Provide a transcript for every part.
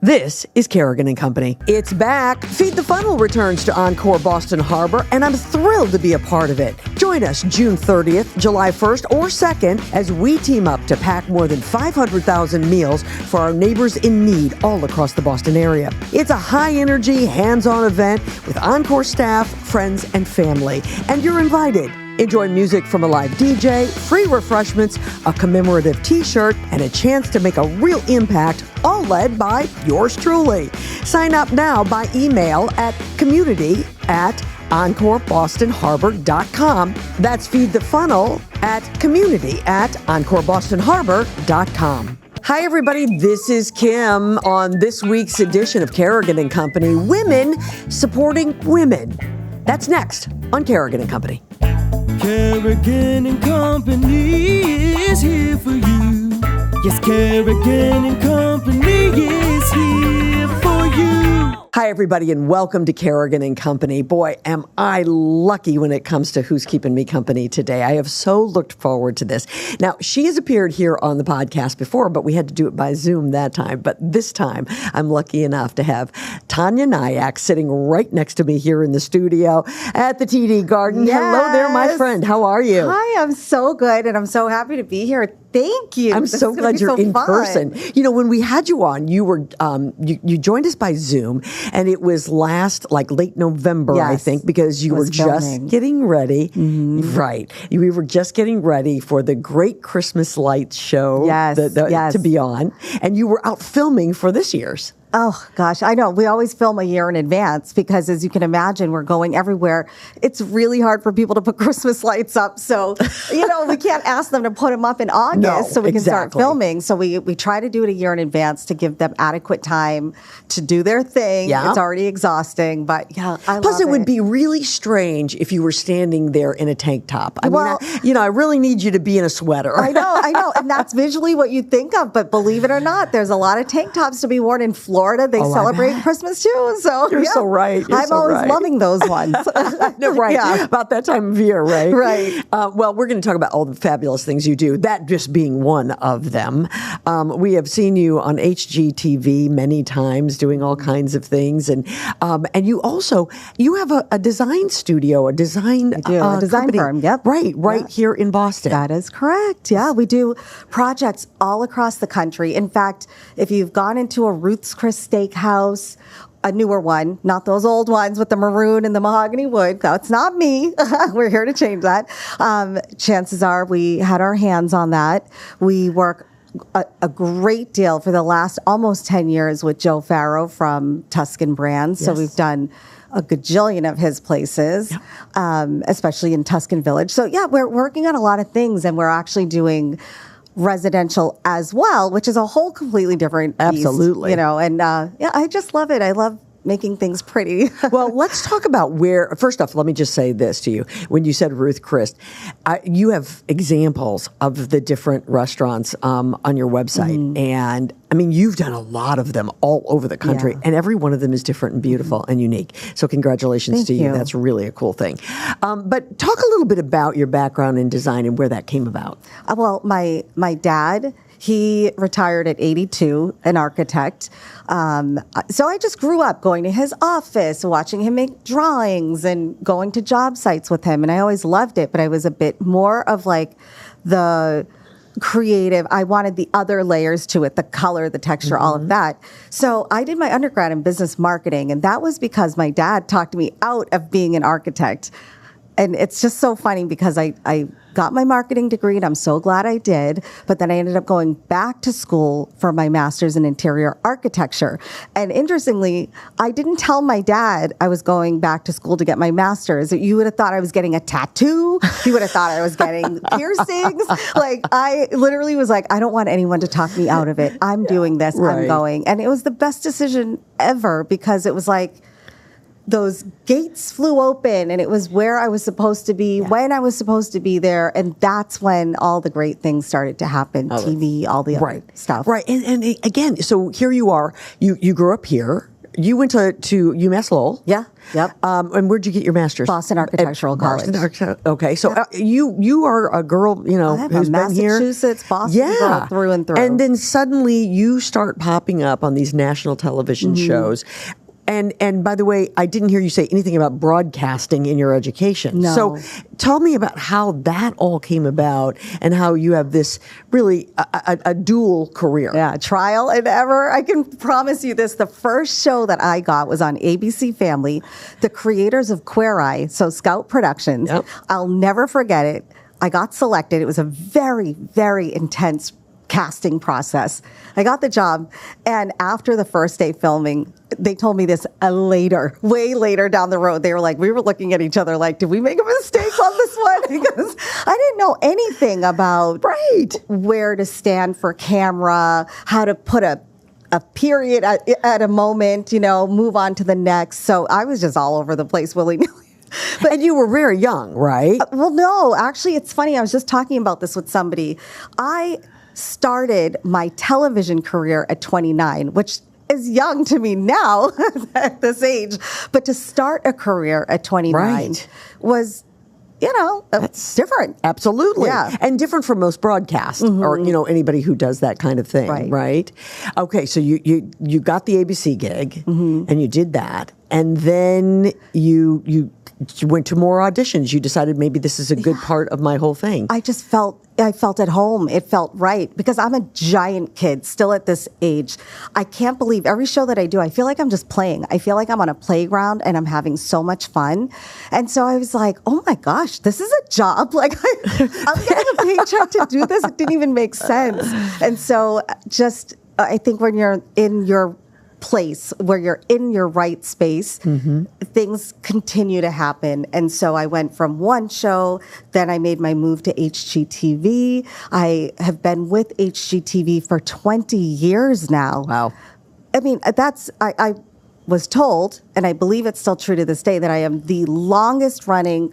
This is Kerrigan & Company. It's back. Feed the Funnel returns to Encore Boston Harbor, and I'm thrilled to be a part of it. Join us June 30th, July 1st, or 2nd as we team up to pack more than 500,000 meals for our neighbors in need all across the Boston area. It's a high-energy, hands-on event with Encore staff, friends, and family, and you're invited. Enjoy music from a live DJ, free refreshments, a commemorative t-shirt, and a chance to make a real impact, all led by yours truly. Sign up now by email at community@EncoreBostonHarbor.com. That's Feed the Funnel at community@EncoreBostonHarbor.com. Hi, everybody. This is Kim on this week's edition of Kerrigan & Company, Women Supporting Women. That's next on Kerrigan & Company. Kerrigan & Company is here for you. Yes, Kerrigan & Company is here for you. Hi, everybody, and welcome to Kerrigan & Company. Boy, am I lucky when it comes to who's keeping me company today. I have so looked forward to this. Now, she has appeared here on the podcast before, but we had to do it by Zoom that time. But this time, I'm lucky enough to have Taniya Nayak sitting right next to me here in the studio at the TD Garden. Yes. Hello there, my friend. How are you? Hi, I'm so good, and I'm so happy to be here. Thank you. I'm so glad you're in person. You know, when we had you on, you were you joined us by Zoom, and it was late November, I think, because you were just getting ready. Mm-hmm. Right. We were just getting ready for the Great Christmas Lights show to be on, and you were out filming for this year's. Oh, gosh, I know. We always film a year in advance because, as you can imagine, we're going everywhere. It's really hard for people to put Christmas lights up. So, we can't ask them to put them up in August so we can start filming. So we try to do it a year in advance to give them adequate time to do their thing. Yeah. It's already exhausting, but I love it. Plus, it would be really strange if you were standing there in a tank top. I mean, I really need you to be in a sweater. I know. And that's visually what you think of. But believe it or not, there's a lot of tank tops to be worn in Florida. They celebrate Christmas too. So you're so right. I'm always loving those ones. No, right. Yeah. About that time of year, right? Right. Well, we're going to talk about all the fabulous things you do, that just being one of them. We have seen you on HGTV many times doing all kinds of things. And you have a design studio, a design firm. Yep. Right here in Boston. That is correct. Yeah, we do projects all across the country. In fact, if you've gone into a Ruth's Chris Steakhouse, a newer one, not those old ones with the maroon and the mahogany wood. That's not me. We're here to change that. Chances are we had our hands on that. We work a great deal for the last almost 10 years with Joe Farrow from Tuscan Brands. Yes. So we've done a gajillion of his places, especially in Tuscan Village. So we're working on a lot of things, and we're actually doing residential as well, which is a whole completely different beast, I just love it. I love making things pretty. Well, let's talk about first off, let me just say this to you. When you said Ruth Chris, you have examples of the different restaurants on your website. Mm-hmm. And I mean, you've done a lot of them all over the country, and every one of them is different and beautiful and unique. So congratulations to you. That's really a cool thing. But talk a little bit about your background in design and where that came about. Well, my dad, he retired at 82, an architect. So I just grew up going to his office, watching him make drawings and going to job sites with him. And I always loved it, but I was a bit more of like the creative. I wanted the other layers to it, the color, the texture, all of that. So I did my undergrad in business marketing, and that was because my dad talked me out of being an architect. And it's just so funny because I got my marketing degree, and I'm so glad I did. But then I ended up going back to school for my master's in interior architecture. And interestingly, I didn't tell my dad I was going back to school to get my master's. You would have thought I was getting a tattoo. You would have thought I was getting piercings. Like, I literally was like, I don't want anyone to talk me out of it. I'm doing this. Right. I'm going. And it was the best decision ever because it was like, those gates flew open, and it was where I was supposed to be, when I was supposed to be there. And that's when all the great things started to happen, TV, all the other stuff. Right. And again, so here you are, you grew up here. You went to UMass Lowell. Yeah. Yep. And where'd you get your master's? Boston Architectural College. Okay, so you are a girl, I have who's a been here. Massachusetts, Boston girl through and through. And then suddenly you start popping up on these national television shows. And by the way, I didn't hear you say anything about broadcasting in your education. No. So tell me about how that all came about and how you have this really a dual career. Yeah, trial and error. I can promise you this. The first show that I got was on ABC Family, the creators of Queer Eye, so Scout Productions. Yep. I'll never forget it. I got selected. It was a very, very intense casting process. I got the job, and after the first day filming, they told me this way later down the road. They were like, we were looking at each other like, did we make a mistake on this one? Because I didn't know anything about where to stand for camera, how to put a period at a moment, move on to the next. So I was just all over the place willy-nilly. And you were very young, right? Well, no, actually, it's funny. I was just talking about this with somebody. I started my television career at 29, which is young to me now at this age. But to start a career at 29 was, that's different. Absolutely. Yeah. And different from most broadcasts or, anybody who does that kind of thing. Right. Okay. So you got the ABC gig and you did that. And then you went to more auditions. You decided maybe this is a good part of my whole thing. I felt at home. It felt right because I'm a giant kid still at this age. I can't believe every show that I do, I feel like I'm just playing. I feel like I'm on a playground and I'm having so much fun. And so I was like, oh my gosh, this is a job. Like I'm getting a paycheck to do this. It didn't even make sense. And so I think when you're in your place where you're in your right space, things continue to happen. And so I went from one show, then I made my move to HGTV. I have been with HGTV for 20 years now. Wow. I mean, I was told, and I believe it's still true to this day, that I am the longest running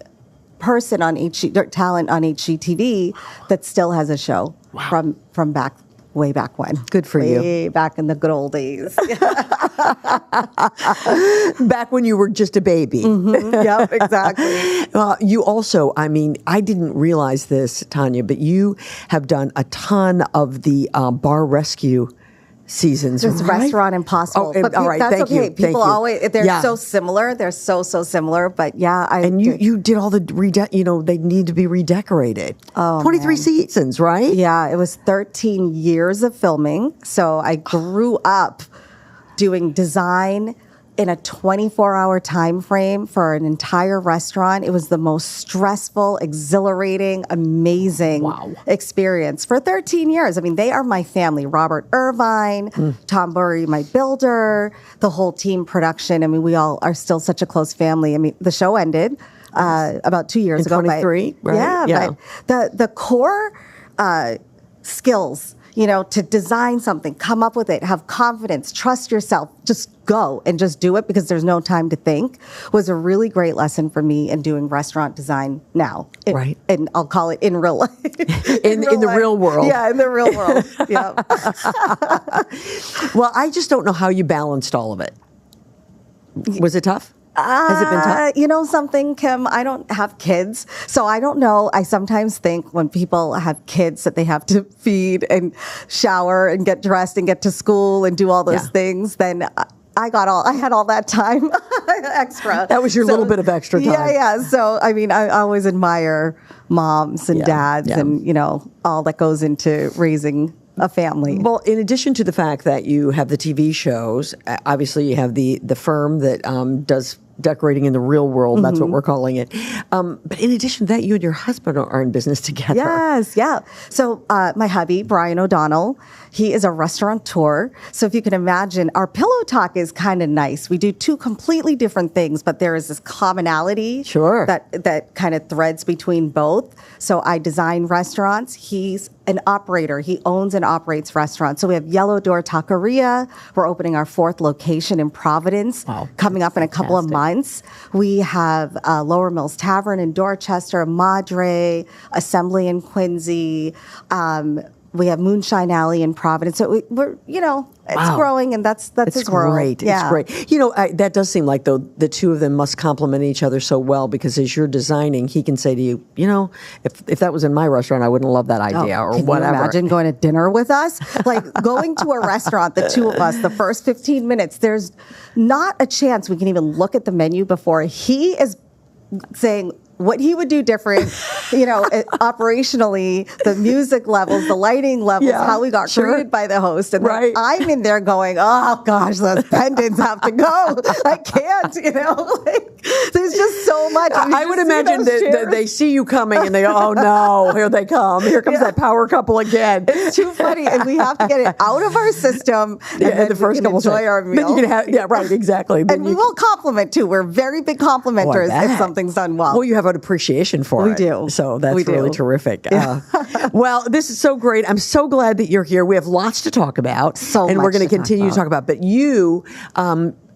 person on talent on HGTV that still has a show from way back when. Good for you. Way back in the good old days. Back when you were just a baby. Yep, exactly. You also, I didn't realize this, Tanya, but you have done a ton of the bar rescue seasons. It's Restaurant Impossible. But all right, that's thank okay. you. People always, they're so similar. They're so similar. But yeah, you did all the they need to be redecorated. 23 seasons, right? Yeah, it was 13 years of filming. So I grew up doing design in a 24-hour time frame for an entire restaurant. It was the most stressful, exhilarating, amazing experience for 13 years. I mean, they are my family. Robert Irvine, Tom Burry, my builder, the whole team production. I mean, we all are still such a close family. I mean, the show ended about 2 years ago. 23, right? Yeah, but the core skills, to design something, come up with it, have confidence, trust yourself, just go and just do it because there's no time to think, was a really great lesson for me in doing restaurant design now. Right. And I'll call it in real life. in the real world. Yeah, in the real world. Yeah. Well, I just don't know how you balanced all of it. Was it tough? Has it been tough? You know something, Kim? I don't have kids, so I don't know. I sometimes think when people have kids that they have to feed and shower and get dressed and get to school and do all those things, then I had all that time extra. That was your little bit of extra time. Yeah. So, I mean, I always admire moms and dads and, all that goes into raising a family. Well, in addition to the fact that you have the TV shows, obviously you have the firm that does decorating in the real world. That's what we're calling it. But in addition to that, you and your husband are in business together. Yes, yeah. So my hubby, Brian O'Donnell, he is a restaurateur. So if you can imagine, our pillow talk is kind of nice. We do two completely different things, but there is this commonality that kind of threads between both. So I design restaurants. He's an operator. He owns and operates restaurants. So we have Yellow Door Taqueria. We're opening our 4th location in Providence coming up in a couple of months. We have Lower Mills Tavern in Dorchester, Madre, Assembly in Quincy. We have Moonshine Alley in Providence. So we're, It's growing, and that's his world. Great. Yeah. It's great. You know, that does seem like, though, the two of them must complement each other so well, because as you're designing, he can say to you, you know, if that was in my restaurant, I wouldn't love that idea or can whatever. you imagine going to dinner with us? Like going to a restaurant, the two of us, the first 15 minutes, there's not a chance we can even look at the menu before he is saying what he would do different, you know, operationally, the music levels, the lighting levels, how we got greeted by the host. And then I'm in there going, oh gosh, those pendants have to go. I can't, you know, like, there's just so much. I would imagine that they see you coming and they go, oh no, here they come. Here comes that power couple again. It's too funny. And we have to get it out of our system. And then the first couple enjoy our meal. Then you can have, right, exactly. And we will compliment too. We're very big complimenters if something's done well. Well, you have an appreciation for it. We do. So that's really terrific. Well, this is so great. I'm so glad that you're here. We have lots to talk about. And we're going to continue to talk about. But you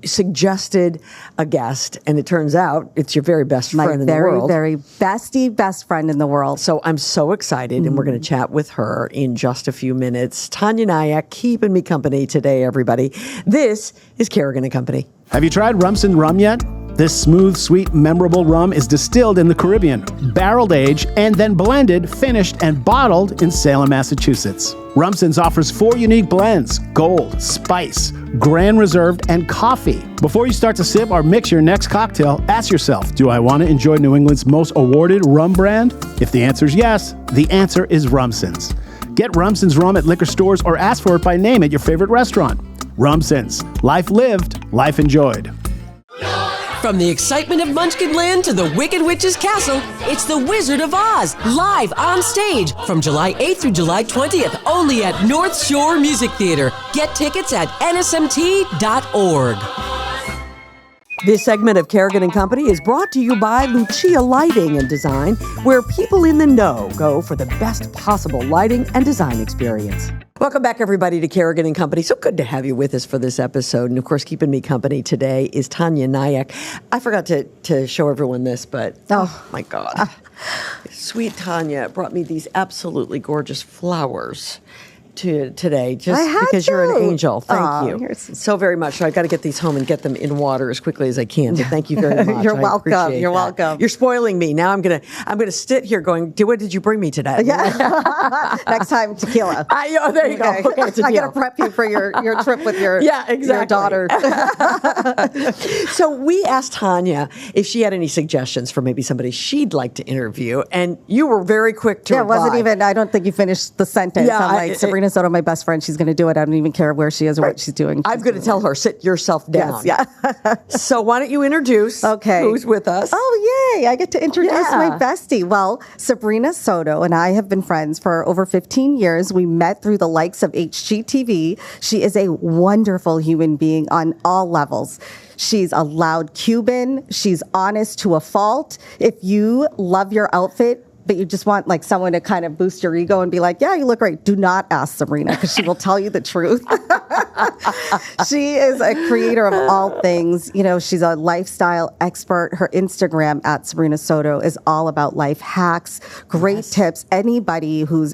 suggested a guest, and it turns out it's your very best friend in the world. My very, very best friend in the world. So I'm so excited, and we're going to chat with her in just a few minutes. Taniya Nayak, keeping me company today, everybody. This is Kerrigan and Company. Have you tried Rumson Rum yet? This smooth, sweet, memorable rum is distilled in the Caribbean, barreled aged, and then blended, finished, and bottled in Salem, Massachusetts. Rumson's offers 4 unique blends: Gold, Spice, Grand Reserved, and Coffee. Before you start to sip or mix your next cocktail, ask yourself, do I want to enjoy New England's most awarded rum brand? If the answer is yes, the answer is Rumson's. Get Rumson's rum at liquor stores or ask for it by name at your favorite restaurant. Rumson's. Life lived, life enjoyed. From the excitement of Munchkinland to the Wicked Witch's castle, it's the Wizard of Oz, live on stage from July 8th through July 20th, only at North Shore Music Theater. Get tickets at nsmt.org. This segment of Kerrigan and Company is brought to you by Lucia Lighting and Design, where people in the know go for the best possible lighting and design experience. Welcome back, everybody, to Kerrigan and Company. So good to have you with us for this episode. And, of course, keeping me company today is Taniya Nayak. I forgot to show everyone this, but, oh my God. Sweet Tanya brought me these absolutely gorgeous flowers today, just because you're an angel. Thank you so very much. So I got to get these home and get them in water as quickly as I can. But thank you very much. You're welcome. You're welcome. You're spoiling me. Now I'm gonna sit here going, what did you bring me today? Yeah. Next time, tequila. There you go. Okay, it's a deal. I got to prep you for your trip with your your daughter. So we asked Tanya if she had any suggestions for maybe somebody she'd like to interview, and you were very quick to reply. It wasn't even. I don't think you finished the sentence. I'm like, Sabrina Soto, my best friend, she's going to do it. I don't even care where she is or what she's doing. I'm going to tell her, sit yourself down. Yes, yeah. So why don't you introduce who's with us? Oh, yay. I get to introduce my bestie. Well, Sabrina Soto and I have been friends for over 15 years. We met through the likes of HGTV. She is a wonderful human being on all levels. She's a loud Cuban. She's honest to a fault. If you love your outfit, but you just want like someone to kind of boost your ego and be like, yeah, you look great, do not ask Sabrina, because she will tell you the truth. She is a creator of all things. You know, she's a lifestyle expert. Her Instagram at Sabrina Soto is all about life hacks, great tips. Anybody who's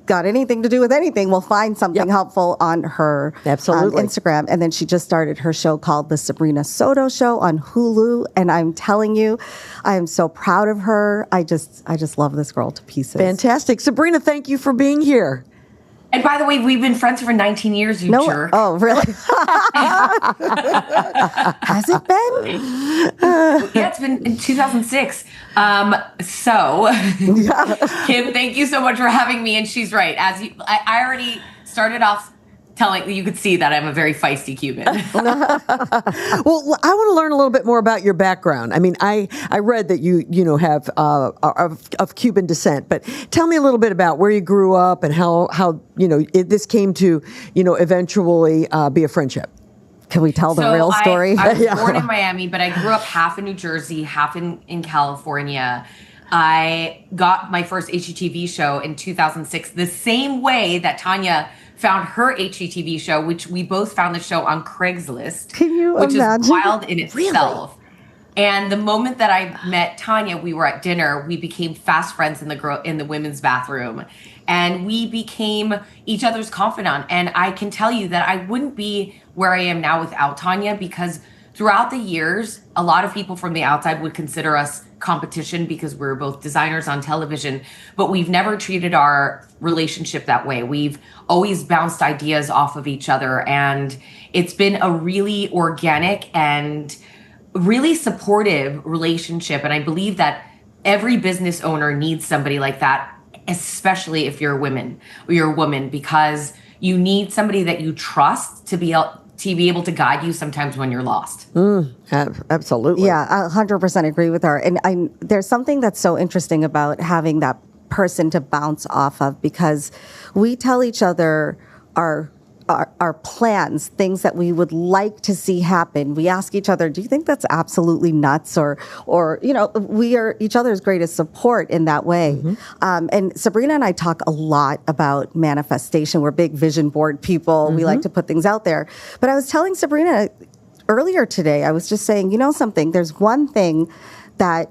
got anything to do with anything will find something helpful on her Instagram. And then she just started her show called The Sabrina Soto Show on Hulu. And I'm telling you, I am so proud of her. I just love this girl to pieces. Fantastic. Sabrina, thank you for being here. And by the way, we've been friends for 19 years, you jerk. Oh, really? Has it been? Yeah, it's been in 2006. Kim, thank you so much for having me. And she's right. I already started off telling you, could see that I'm a very feisty Cuban. Well, I want to learn a little bit more about your background. I mean, I read that you have of Cuban descent, but tell me a little bit about where you grew up and how this came to eventually be a friendship. Can we tell the real story? I was born in Miami, but I grew up half in New Jersey, half in California. I got my first HGTV show in 2006, the same way that Tanya found her HGTV show, which we both found the show on Craigslist. Can you which imagine? Is wild in itself. Really? And the moment that I met Tanya, we were at dinner. We became fast friends in the women's bathroom. and we became each other's confidant. And I can tell you that I wouldn't be where I am now without Taniya, because throughout the years, a lot of people from the outside would consider us competition because we're both designers on television, but we've never treated our relationship that way. We've always bounced ideas off of each other, and it's been a really organic and really supportive relationship. And I believe that every business owner needs somebody like that, especially if you're a woman, because you need somebody that you trust to be able to guide you sometimes when you're lost. Absolutely. Yeah, I 100% agree with her. And there's something that's so interesting about having that person to bounce off of, because we tell each other our plans, things that we would like to see happen. We ask each other, do you think that's absolutely nuts? Or we are each other's greatest support in that way. And Sabrina and I talk a lot about manifestation. We're big vision board people. We like to put things out there. But I was telling Sabrina earlier today, I was just saying, you know something, there's one thing that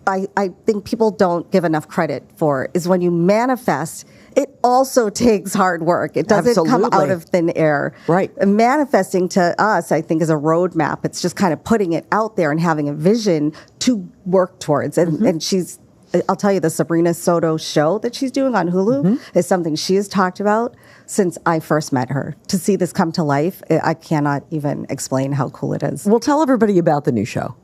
I think people don't give enough credit for, is when you manifest, it also takes hard work. It doesn't come out of thin air. Right. And manifesting to us, I think, is a roadmap. It's just kind of putting it out there and having a vision to work towards. And she's, I'll tell you, the Sabrina Soto Show that she's doing on Hulu is something she has talked about since I first met her. To see this come to life, I cannot even explain how cool it is. Well, tell everybody about the new show.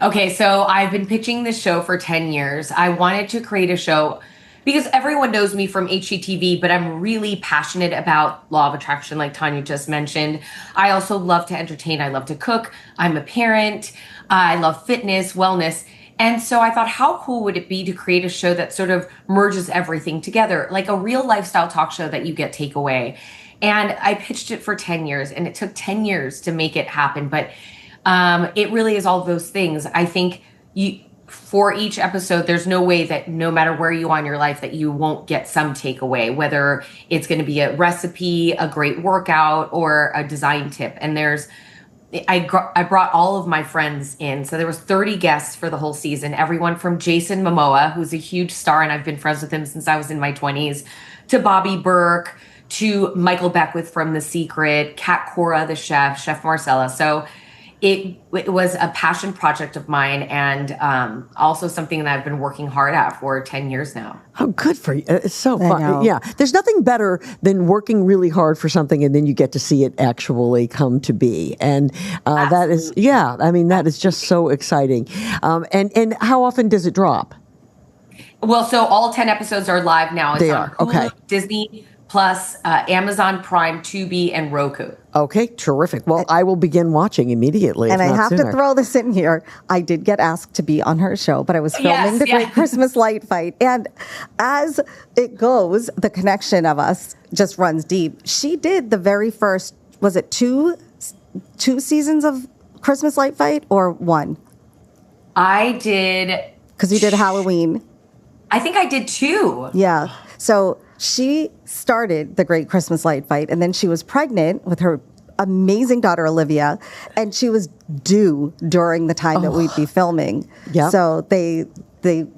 Okay, so I've been pitching this show for 10 years. I wanted to create a show because everyone knows me from HGTV, but I'm really passionate about law of attraction, like Taniya just mentioned. I also love to entertain. I love to cook. I'm a parent. I love fitness, wellness. And so I thought, how cool would it be to create a show that sort of merges everything together, like a real lifestyle talk show that you get takeaway. And I pitched it for 10 years, and it took 10 years to make it happen. But it really is all those things. I think for each episode, there's no way that no matter where you are in your life that you won't get some takeaway, whether it's going to be a recipe, a great workout, or a design tip. And I brought all of my friends in. So there was 30 guests for the whole season, everyone from Jason Momoa, who's a huge star, and I've been friends with him since I was in my 20s, to Bobby Burke, to Michael Beckwith from The Secret, Kat Cora, the Chef Marcella. So it was a passion project of mine, and also something that I've been working hard at for 10 years now. Oh, good for you. It's so fun. Yeah. There's nothing better than working really hard for something and then you get to see it actually come to be. And that is, that is just so exciting. And how often does it drop? Well, so all 10 episodes are live now. It's they on are. Hulu, Okay. Disney Plus, Amazon Prime, Tubi, and Roku. Okay, terrific. Well, I will begin watching immediately. And I have to throw this in here. I did get asked to be on her show, but I was filming the Great Christmas Light Fight. And as it goes, the connection of us just runs deep. She did the very first, was it two seasons of Christmas Light Fight or one? I did. Because you did Halloween. I think I did two. Yeah. So she started the Great Christmas Light Fight, and then she was pregnant with her amazing daughter, Olivia, and she was due during the time that we'd be filming. Yep. So they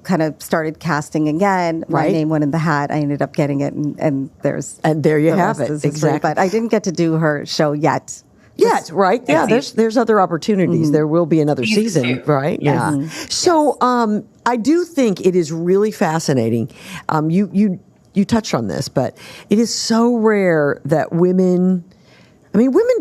kind of started casting again. My name went in the hat. I ended up getting it, and there you have it. Exactly. But I didn't get to do her show yet. Yes, right. Yeah, there's other opportunities. There will be another season, right? Yes. Yeah. So I do think it is really fascinating. You touched on this, but it is so rare that women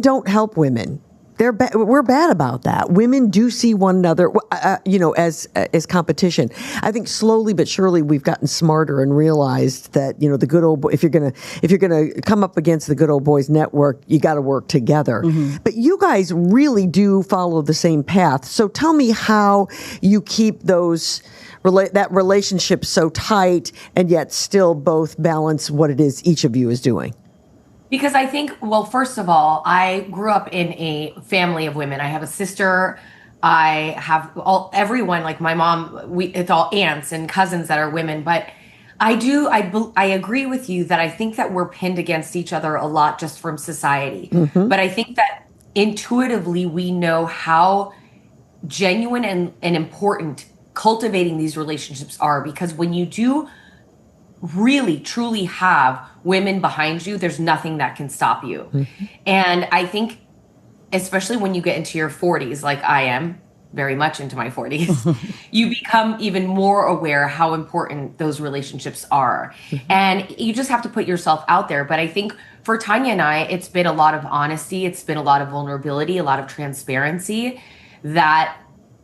don't help women. We're bad about that. Women do see one another, as competition. I think slowly but surely we've gotten smarter and realized that, the good old boy, if you're gonna come up against the good old boys network, you got to work together. But you guys really do follow the same path. So tell me how you keep that relationship so tight and yet still both balance what it is each of you is doing. Because I think, well, first of all, I grew up in a family of women. I have a sister. I have everyone, like my mom, it's all aunts and cousins that are women. But I agree with you that I think that we're pinned against each other a lot just from society. But I think that intuitively we know how genuine and important cultivating these relationships are, because when you do really, truly have women behind you, there's nothing that can stop you. And I think, especially when you get into your 40s, like I am, very much into my 40s, you become even more aware how important those relationships are. And you just have to put yourself out there. But I think for Taniya and I, it's been a lot of honesty. It's been a lot of vulnerability, a lot of transparency that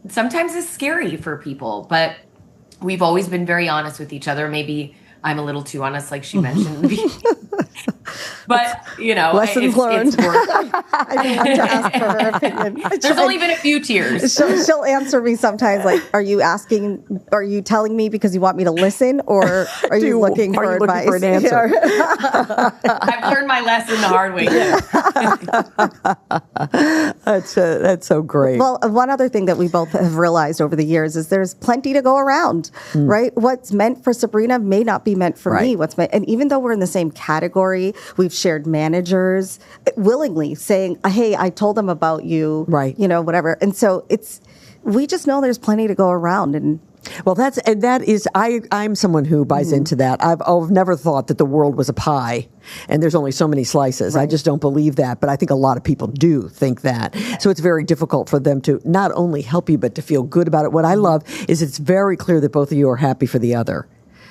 sometimes is scary for people. But we've always been very honest with each other. Maybe I'm a little too honest, like she mentioned. But, you know, lessons learned. It's worked. I don't want to ask for her opinion. There's only been a few tears. She'll answer me sometimes like, are you telling me because you want me to listen, or are you looking for advice? For an answer? I've learned my lesson the hard way. That's so great. Well, one other thing that we both have realized over the years is there's plenty to go around, right? What's meant for Sabrina may not be meant for me. And even though we're in the same category, we've shared managers willingly saying, hey, I told them about you, right? You know, whatever. And so we just know there's plenty to go around. And well, I'm someone who buys into that. I've never thought that the world was a pie and there's only so many slices. I just don't believe that. But I think a lot of people do think that. So it's very difficult for them to not only help you, but to feel good about it. What I love is it's very clear that both of you are happy for the other.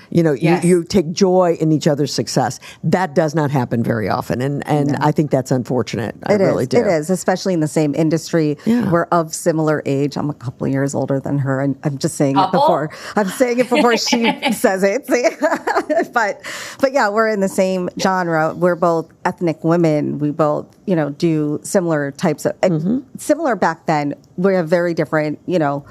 You know, you take joy in each other's success. That does not happen very often. And I think that's unfortunate. I really do. It is, especially in the same industry. Yeah. We're of similar age. I'm a couple of years older than her. And I'm just saying it before. I'm saying it before she says it. But yeah, we're in the same genre. We're both ethnic women. We both, you know, do similar types of, similar back then. We have very different, you know,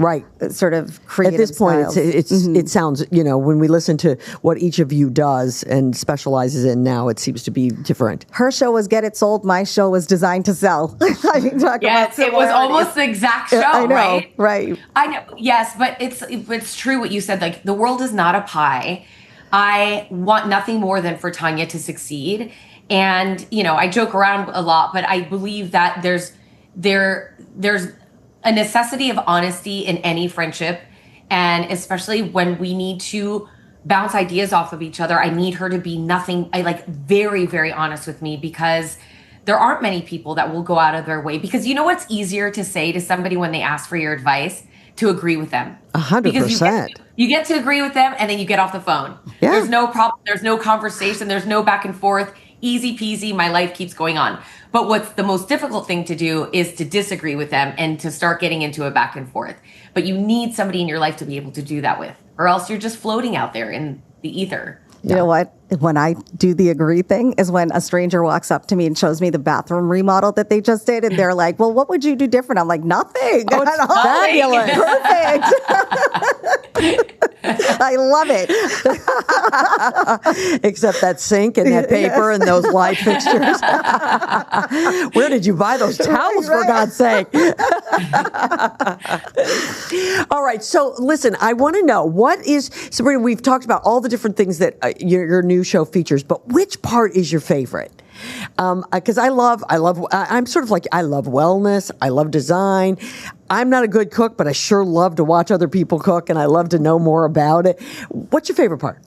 sort of creative At this point, styles. it sounds, you know, when we listen to what each of you does and specializes in now, it seems to be different. Her show was Get It Sold. My show was Designed to Sell. I mean, yes, it was almost the exact show, I know, right? Right. I know. Yes, but it's true what you said. Like, the world is not a pie. I want nothing more than for Taniya to succeed. And, you know, I joke around a lot, but I believe that there's a necessity of honesty in any friendship. And especially when we need to bounce ideas off of each other, I need her to be very, very honest with me, because there aren't many people that will go out of their way. Because you know what's easier to say to somebody when they ask for your advice? To agree with them. 100%. You get to agree with them, and then you get off the phone. Yeah. There's no problem. There's no conversation. There's no back and forth. Easy peasy. My life keeps going on. But what's the most difficult thing to do is to disagree with them and to start getting into a back and forth. But you need somebody in your life to be able to do that with, or else you're just floating out there in the ether. You know what? When I do the agree thing is when a stranger walks up to me and shows me the bathroom remodel that they just did. And they're like, well, what would you do different? I'm like, nothing. Oh, it's fabulous. Perfect. I love it. Except that sink and that paper and those light fixtures. Where did you buy those towels, for God's sake? All right. So listen, I want to know, Sabrina, we've talked about all the different things that your new show features, but which part is your favorite? Because I'm sort of like, I love wellness. I love design. I'm not a good cook, but I sure love to watch other people cook, and I love to know more about it. What's your favorite part?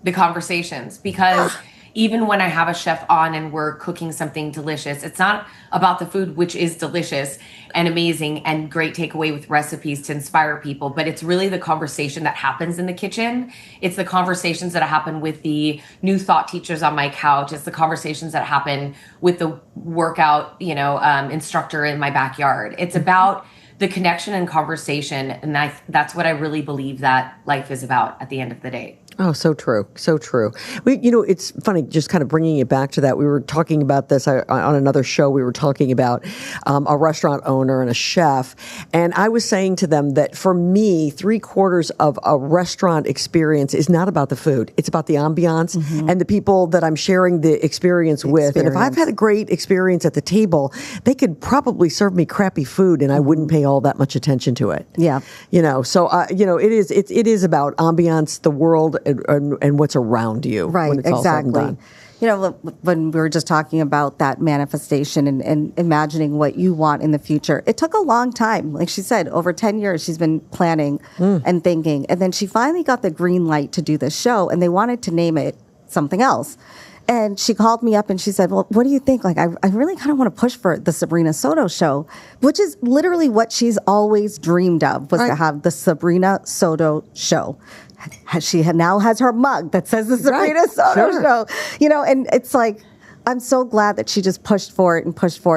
The conversations, because even when I have a chef on and we're cooking something delicious, it's not about the food, which is delicious and amazing and great takeaway with recipes to inspire people, but it's really the conversation that happens in the kitchen. It's the conversations that happen with the new thought teachers on my couch. It's the conversations that happen with the workout, instructor in my backyard. It's about the connection and conversation, and that's what I really believe that life is about at the end of the day. Oh, so true. So true. It's funny, just kind of bringing it back to that. We were talking about this on another show. We were talking about a restaurant owner and a chef. And I was saying to them that for me, 3/4 of a restaurant experience is not about the food. It's about the ambiance and the people that I'm sharing the experience with. And if I've had a great experience at the table, they could probably serve me crappy food and I wouldn't pay all that much attention to it. Yeah. So it is about ambiance, the world, and what's around you. Right, when it's all said and exactly. done. when we were just talking about that manifestation and imagining what you want in the future, it took a long time. Like she said, over 10 years, she's been planning and thinking. And then she finally got the green light to do this show, and they wanted to name it something else. And she called me up and she said, well, what do you think? Like, I really kind of want to push for the Sabrina Soto Show, which is literally what she's always dreamed of, was to have the Sabrina Soto Show. She now has her mug that says the Sabrina Soto Show, and it's like, I'm so glad that she just pushed for it.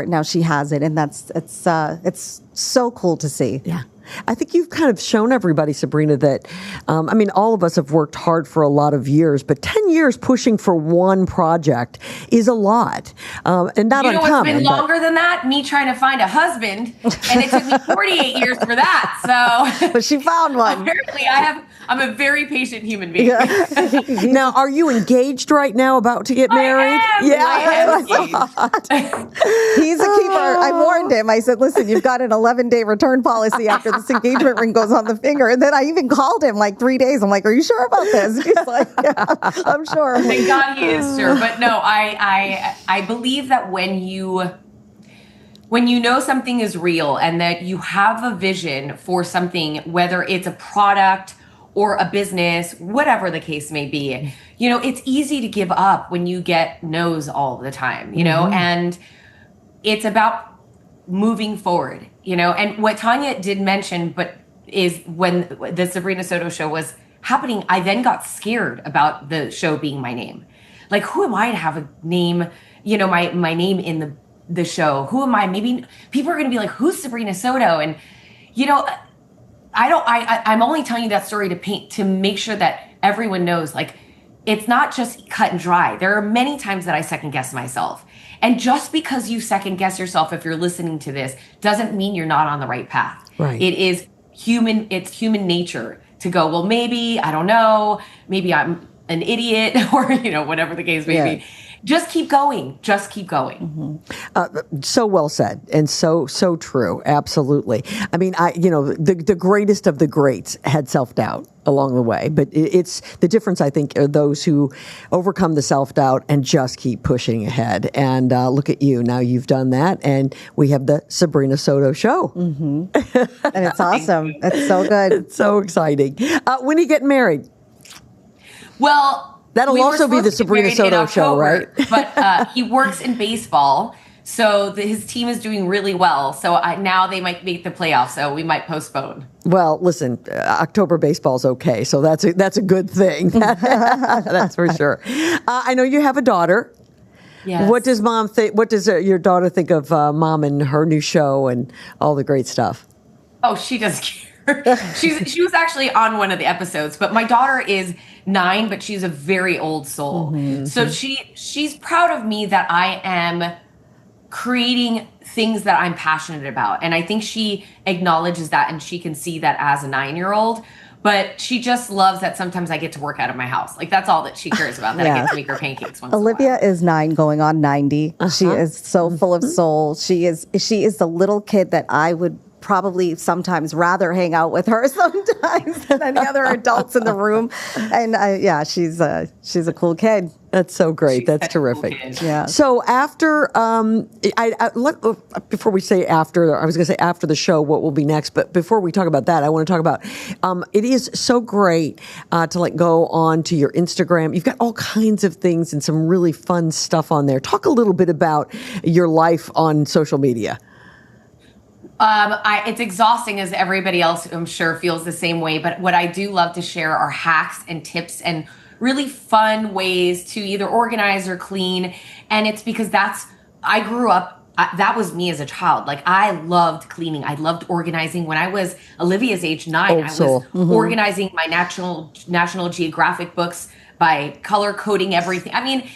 Now she has it. And it's so cool to see. Yeah. I think you've kind of shown everybody, Sabrina, that, all of us have worked hard for a lot of years, but 10 years pushing for one project is a lot. And not uncommon. It's been longer than that? Me trying to find a husband, and it took me 48 years for that. So, but she found one. Apparently, I'm a very patient human being. Now, are you engaged right now, about to get married? I am He's a keeper. I warned him. I said, listen, you've got an 11-day return policy after this engagement ring goes on the finger. And then I even called him like 3 days. I'm like, are you sure about this? And he's like, yeah, I'm sure. Thank God he is sure. But no, I believe that when you know something is real and that you have a vision for something, whether it's a product or a business, whatever the case may be, it's easy to give up when you get no's all the time, and it's about moving forward, and what Tanya did mention, but is when the Sabrina Soto Show was happening, I then got scared about the show being my name. Like, who am I to have a name, my name in the show? Who am I? Maybe people are going to be like, who's Sabrina Soto? And, I'm only telling you that story to make sure that everyone knows, like, it's not just cut and dry. There are many times that I second guess myself. And just because you second guess yourself, if you're listening to this, doesn't mean you're not on the right path. Right. It's human nature to go, well, maybe, I don't know, maybe I'm an idiot or, whatever the case may be. Just keep going. So well said, and so true. Absolutely. The greatest of the greats had self-doubt along the way, but it's the difference, I think, are those who overcome the self-doubt and just keep pushing ahead. And look at you. Now you've done that, and we have the Sabrina Soto Show. Mm-hmm. And it's awesome. It's so good. It's so exciting. When are you getting married? Well, that'll also be the Sabrina Soto Show, right? But he works in baseball, so his team is doing really well. So now they might make the playoffs, so we might postpone. Well, listen, October baseball's okay, so that's a good thing. That's for sure. I know you have a daughter. Yes. What does mom think? What does your daughter think of mom and her new show and all the great stuff? Oh, she doesn't care. She was actually on one of the episodes, but my daughter is 9, but she's a very old soul. Mm-hmm. So she's proud of me that I am creating things that I'm passionate about. And I think she acknowledges that, and she can see that as a 9-year-old. But she just loves that sometimes I get to work out of my house. Like, that's all that she cares about, that I get to make her pancakes once Olivia in a while. is 9 going on 90. She is so full of soul. She is the little kid that I would probably sometimes rather hang out with her sometimes than any other adults in the room. And she's a cool kid. That's so great. That's terrific. Yeah. So after, before we say after, I was going to say after the show, what will be next. But before we talk about that, I want to talk about, it is so great to go on to your Instagram. You've got all kinds of things and some really fun stuff on there. Talk a little bit about your life on social media. It's exhausting, as everybody else, I'm sure, feels the same way. But what I do love to share are hacks and tips and really fun ways to either organize or clean. And it's because I grew up, that was me as a child. Like, I loved cleaning. I loved organizing. When I was Olivia's age, 9, I was organizing my National Geographic books by color coding everything. I mean,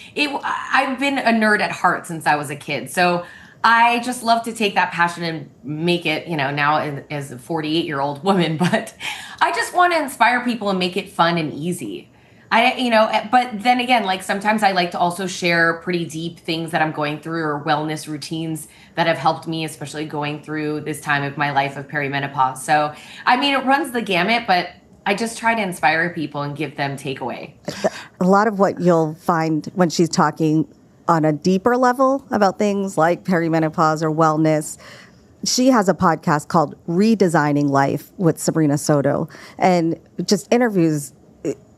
I've been a nerd at heart since I was a kid. So I just love to take that passion and make it, now as a 48-year-old woman, but I just want to inspire people and make it fun and easy. But then again, sometimes I like to also share pretty deep things that I'm going through, or wellness routines that have helped me, especially going through this time of my life of perimenopause. So, it runs the gamut, but I just try to inspire people and give them takeaway. A lot of what you'll find when she's talking on a deeper level about things like perimenopause or wellness, she has a podcast called Redesigning Life with Sabrina Soto, and just interviews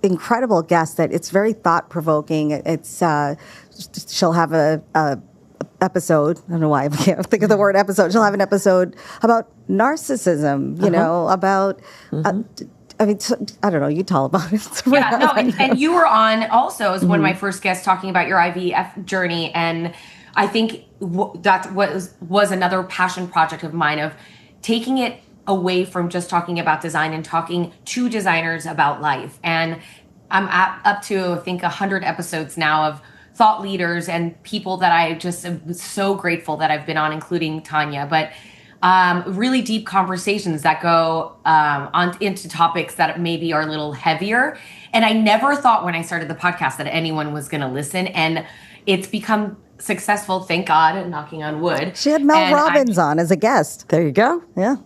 incredible guests that it's very thought-provoking. It's she'll have a episode. I don't know why I can't think of the word episode. She'll have an episode about narcissism, you know, about... I mean, I don't know. You tell about it. Yeah, no, and you were on also as one of my first guests talking about your IVF journey, and I think that was another passion project of mine, of taking it away from just talking about design and talking to designers about life. And I'm up to, I think, 100 episodes now of thought leaders and people that I just am so grateful that I've been on, including Taniya. But really deep conversations that go into topics that maybe are a little heavier. And I never thought when I started the podcast that anyone was going to listen. And it's become successful, thank God, and knocking on wood. She had Mel Robbins on as a guest. There you go. Yeah.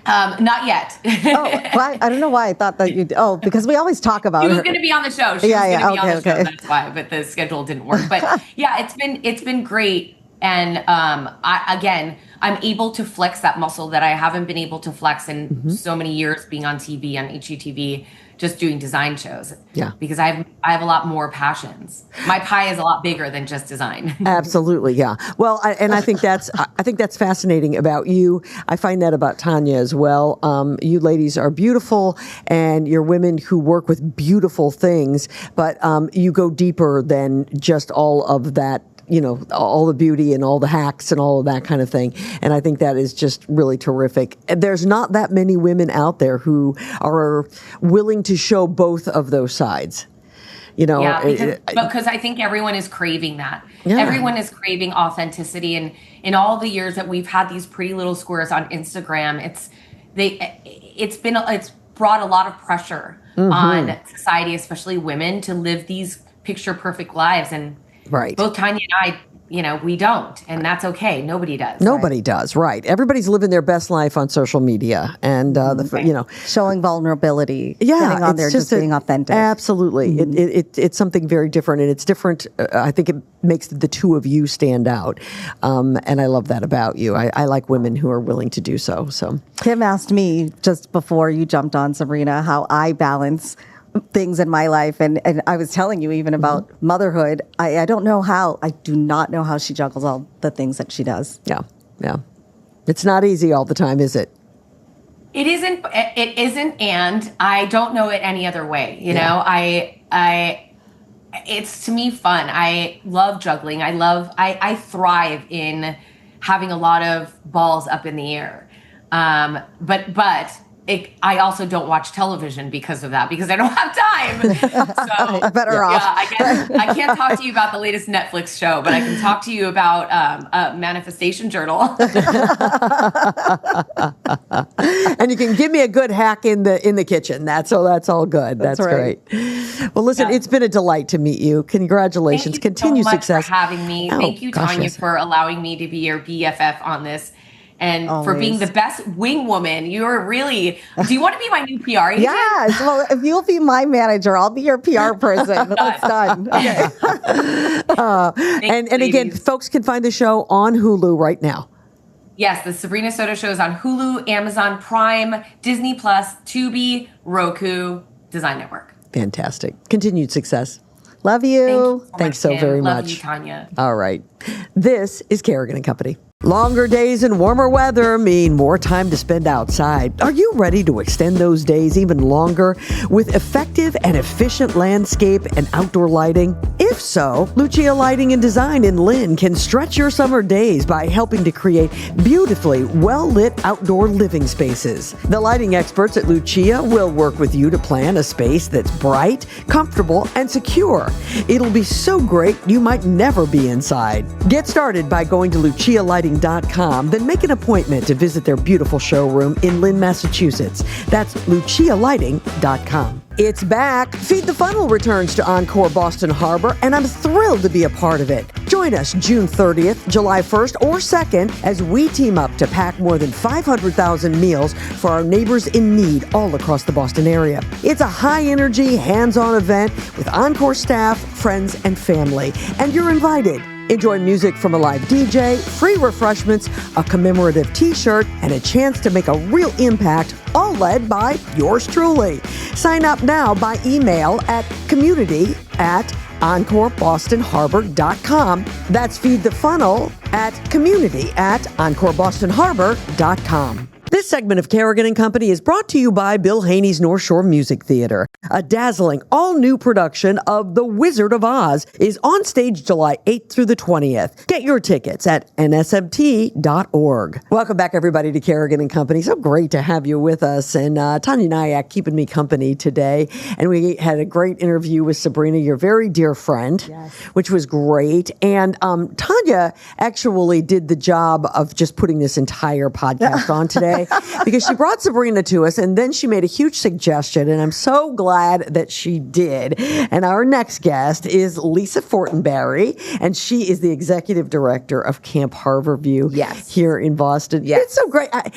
Not yet. I don't know why I thought that you'd... Oh, because we always talk about her. She was going to be on the show. She was going to be on the show. That's why. But the schedule didn't work. But yeah, it's been great. And I'm able to flex that muscle that I haven't been able to flex in so many years being on TV, on HGTV, just doing design shows. Yeah. Because I have a lot more passions. My pie is a lot bigger than just design. Absolutely, yeah. Well, I think that's fascinating about you. I find that about Taniya as well. You ladies are beautiful, and you're women who work with beautiful things, but you go deeper than just all of that. You know, all the beauty and all the hacks and all of that kind of thing. And I think that is just really terrific. There's not that many women out there who are willing to show both of those sides. You know, yeah, because I think everyone is craving that. Yeah. Everyone is craving authenticity. And in all the years that we've had these pretty little squares on Instagram, it's brought a lot of pressure on society, especially women, to live these picture perfect lives. And right. Both Taniya and I, you know, we don't, and that's okay. Nobody does. Nobody does, right? Everybody's living their best life on social media, and you know, showing vulnerability. Yeah, getting on there, just being authentic. Absolutely, it's something very different, and it's different. I think it makes the two of you stand out, and I love that about you. I like women who are willing to do so. So Kim asked me just before you jumped on, Sabrina, how I balance things in my life, and I was telling you even about motherhood. I don't know how. I do not know how she juggles all the things that she does. Yeah. It's not easy all the time, is it? It isn't, and I don't know it any other way. You know, it's to me fun. I love juggling. I thrive in having a lot of balls up in the air. But I also don't watch television because of that, because I don't have time. So better off. Yeah, I can't talk to you about the latest Netflix show, but I can talk to you about a manifestation journal. And you can give me a good hack in the kitchen. That's all good. That's right. Great. Well, listen, it's been a delight to meet you. Congratulations. Thank you Continued so much success for having me. Thank you, Taniya, for allowing me to be your BFF on this. And for being the best wing woman. You're really... Do you want to be my new PR agent? Yes. Well, if you'll be my manager, I'll be your PR person. It's done. Okay. And again, folks can find the show on Hulu right now. Yes, the Sabrina Soto Show is on Hulu, Amazon Prime, Disney Plus, Tubi, Roku, Design Network. Fantastic. Continued success. Love you. Thanks so very much. Love you, Taniya. All right. This is Kerrigan & Company. Longer days and warmer weather mean more time to spend outside. Are you ready to extend those days even longer with effective and efficient landscape and outdoor lighting? If so, Lucia Lighting and Design in Lynn can stretch your summer days by helping to create beautifully well-lit outdoor living spaces. The lighting experts at Lucia will work with you to plan a space that's bright, comfortable, and secure. It'll be so great you might never be inside. Get started by going to lucialighting.com, then make an appointment to visit their beautiful showroom in Lynn, Massachusetts. That's lucialighting.com. It's back. Feed the Funnel returns to Encore Boston Harbor, and I'm thrilled to be a part of it. Join us June 30th, July 1st, or 2nd as we team up to pack more than 500,000 meals for our neighbors in need all across the Boston area. It's a high-energy, hands-on event with Encore staff, friends, and family, and you're invited. Enjoy music from a live DJ, free refreshments, a commemorative t-shirt, and a chance to make a real impact, all led by yours truly. Sign up now by email at community@EncoreBostonHarbor.com. That's Feed the Funnel at community@EncoreBostonHarbor.com. This segment of Kerrigan and Company is brought to you by Bill Haney's North Shore Music Theater. A dazzling, all-new production of The Wizard of Oz is on stage July 8th through the 20th. Get your tickets at nsmt.org. Welcome back, everybody, to Kerrigan and Company. So great to have you with us. And Taniya Nayak keeping me company today. And we had a great interview with Sabrina, your very dear friend, which was great. And Tanya actually did the job of just putting this entire podcast on today. Because she brought Sabrina to us, and then she made a huge suggestion, and I'm so glad that she did. And our next guest is Lisa Fortenberry, and she is the executive director of Camp Harborview here in Boston. Yes. It's so great. I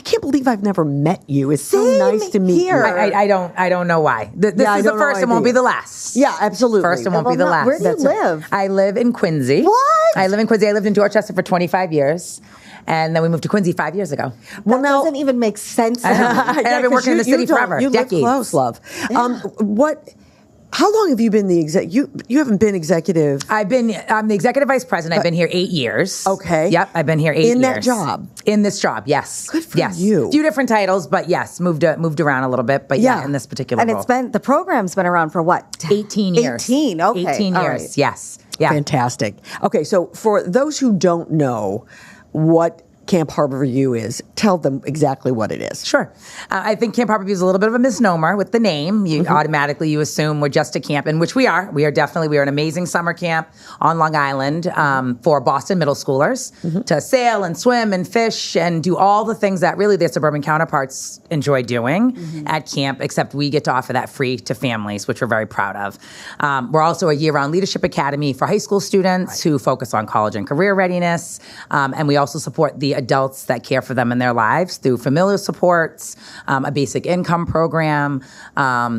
can't believe I've never met you. It's so nice to meet you. I don't know why. This is the first and won't be the last. Yeah, absolutely. First and won't be the last. Where do you live? I live in Quincy. What? I live in Quincy. I lived in Dorchester for 25 years. And then we moved to Quincy 5 years ago. Well, that doesn't even make sense. And I've been working in the city forever. You live decades. close, love. How long have you been the exec? You haven't been executive. I'm the executive vice president. I've been here 8 years. Okay. Yep, I've been here 8 years. In that job? In this job, yes. Good for you. A few different titles, but yes, moved around a little bit, but in this particular And role. the program's been around for what? 18 years. 18, okay. 18 all years, right. yes. Yeah. Fantastic. Okay, so for those who don't know what Camp Harborview is, tell them exactly what it is. Sure. I think Camp Harborview is a little bit of a misnomer with the name. You automatically you assume we're just a camp, and which we are. We are an amazing summer camp on Long Island for Boston middle schoolers to sail and swim and fish and do all the things that really their suburban counterparts enjoy doing at camp, except we get to offer that free to families, which we're very proud of. We're also a year-round leadership academy for high school students who focus on college and career readiness, and we also support the adults that care for them in their lives through familial supports, a basic income program,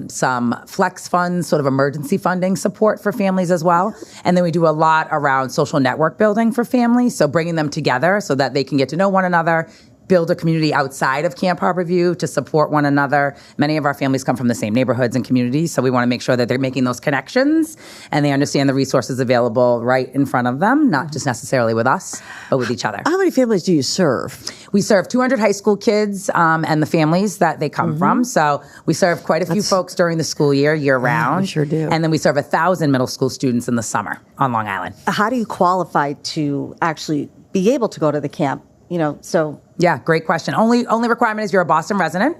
some flex funds, sort of emergency funding support for families as well. And then we do a lot around social network building for families, so bringing them together so that they can get to know one another, build a community outside of Camp Harborview to support one another. Many of our families come from the same neighborhoods and communities, so we want to make sure that they're making those connections and they understand the resources available right in front of them, not just necessarily with us, but with each other. How many families do you serve? We serve 200 high school kids and the families that they come from. So we serve quite a few folks during the school year round. We sure do. And then we serve 1,000 middle school students in the summer on Long Island. How do you qualify to actually be able to go to the camp? Yeah, great question. Only requirement is you're a Boston resident.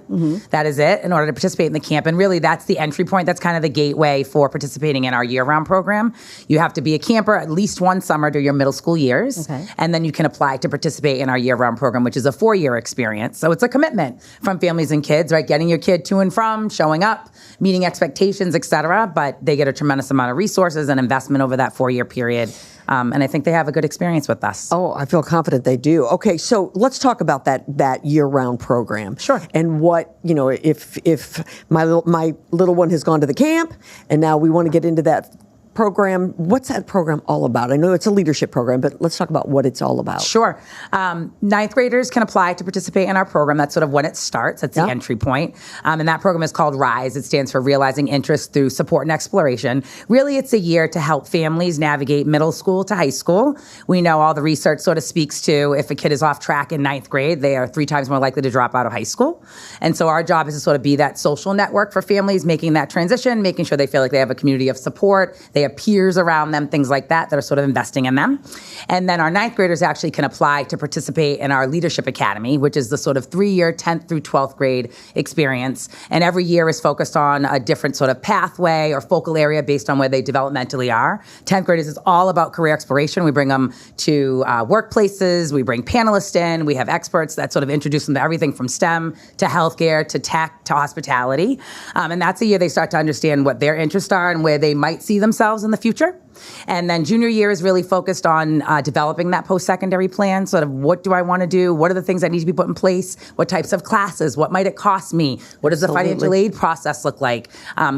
That is it in order to participate in the camp. And really, that's the entry point. That's kind of the gateway for participating in our year-round program. You have to be a camper at least one summer during your middle school years. Okay. And then you can apply to participate in our year-round program, which is a 4-year experience. So it's a commitment from families and kids, right? Getting your kid to and from, showing up, meeting expectations, et cetera. But they get a tremendous amount of resources and investment over that 4-year period. And I think they have a good experience with us. Oh, I feel confident they do. Okay, so let's talk about that year-round program. Sure. And what, if my little one has gone to the camp and now we want to get into that program, what's that program all about? I know it's a leadership program, but let's talk about what it's all about. Sure. Ninth graders can apply to participate in our program. That's sort of when it starts. That's the entry point. And that program is called RISE. It stands for Realizing Interest Through Support and Exploration. Really, it's a year to help families navigate middle school to high school. We know all the research sort of speaks to if a kid is off track in ninth grade, they are 3 times more likely to drop out of high school. And so our job is to sort of be that social network for families making that transition, making sure they feel like they have a community of support, they have peers around them, things like that are sort of investing in them. And then our 9th graders actually can apply to participate in our Leadership Academy, which is the sort of 3-year 10th through 12th grade experience. And every year is focused on a different sort of pathway or focal area based on where they developmentally are. 10th graders is all about career exploration. We bring them to workplaces. We bring panelists in. We have experts that sort of introduce them to everything from STEM to healthcare to tech to hospitality. And that's a year they start to understand what their interests are and where they might see themselves in the future. And then junior year is really focused on developing that post-secondary plan, sort of what do I want to do? What are the things that need to be put in place? What types of classes? What might it cost me? What does the financial aid process look like?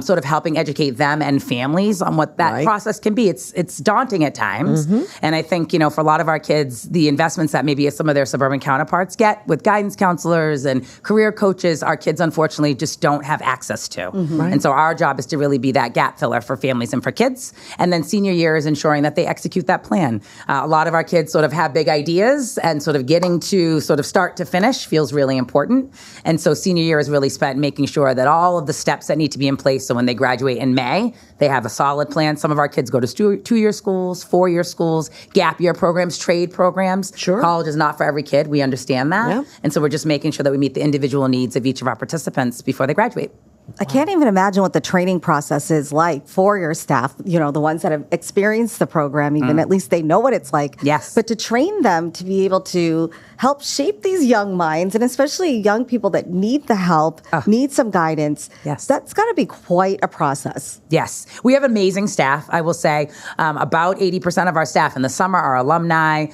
Sort of helping educate them and families on what that process can be. It's daunting at times. And I think, for a lot of our kids, the investments that maybe some of their suburban counterparts get with guidance counselors and career coaches, our kids unfortunately just don't have access to. And so our job is to really be that gap filler for families and for kids. And then senior year is ensuring that they execute that plan. A lot of our kids sort of have big ideas, and sort of getting to sort of start to finish feels really important. And so senior year is really spent making sure that all of the steps that need to be in place, so when they graduate in May, they have a solid plan. Some of our kids go to 2-year schools, 4-year schools, gap year programs, trade programs. Sure. College is not for every kid. We understand that. Yeah. And so we're just making sure that we meet the individual needs of each of our participants before they graduate. I can't even imagine what the training process is like for your staff, the ones that have experienced the program, even at least they know what it's like. Yes. But to train them to be able to help shape these young minds, and especially young people that need the help, need some guidance. Yes. That's got to be quite a process. Yes. We have amazing staff. I will say about 80% of our staff in the summer are alumni.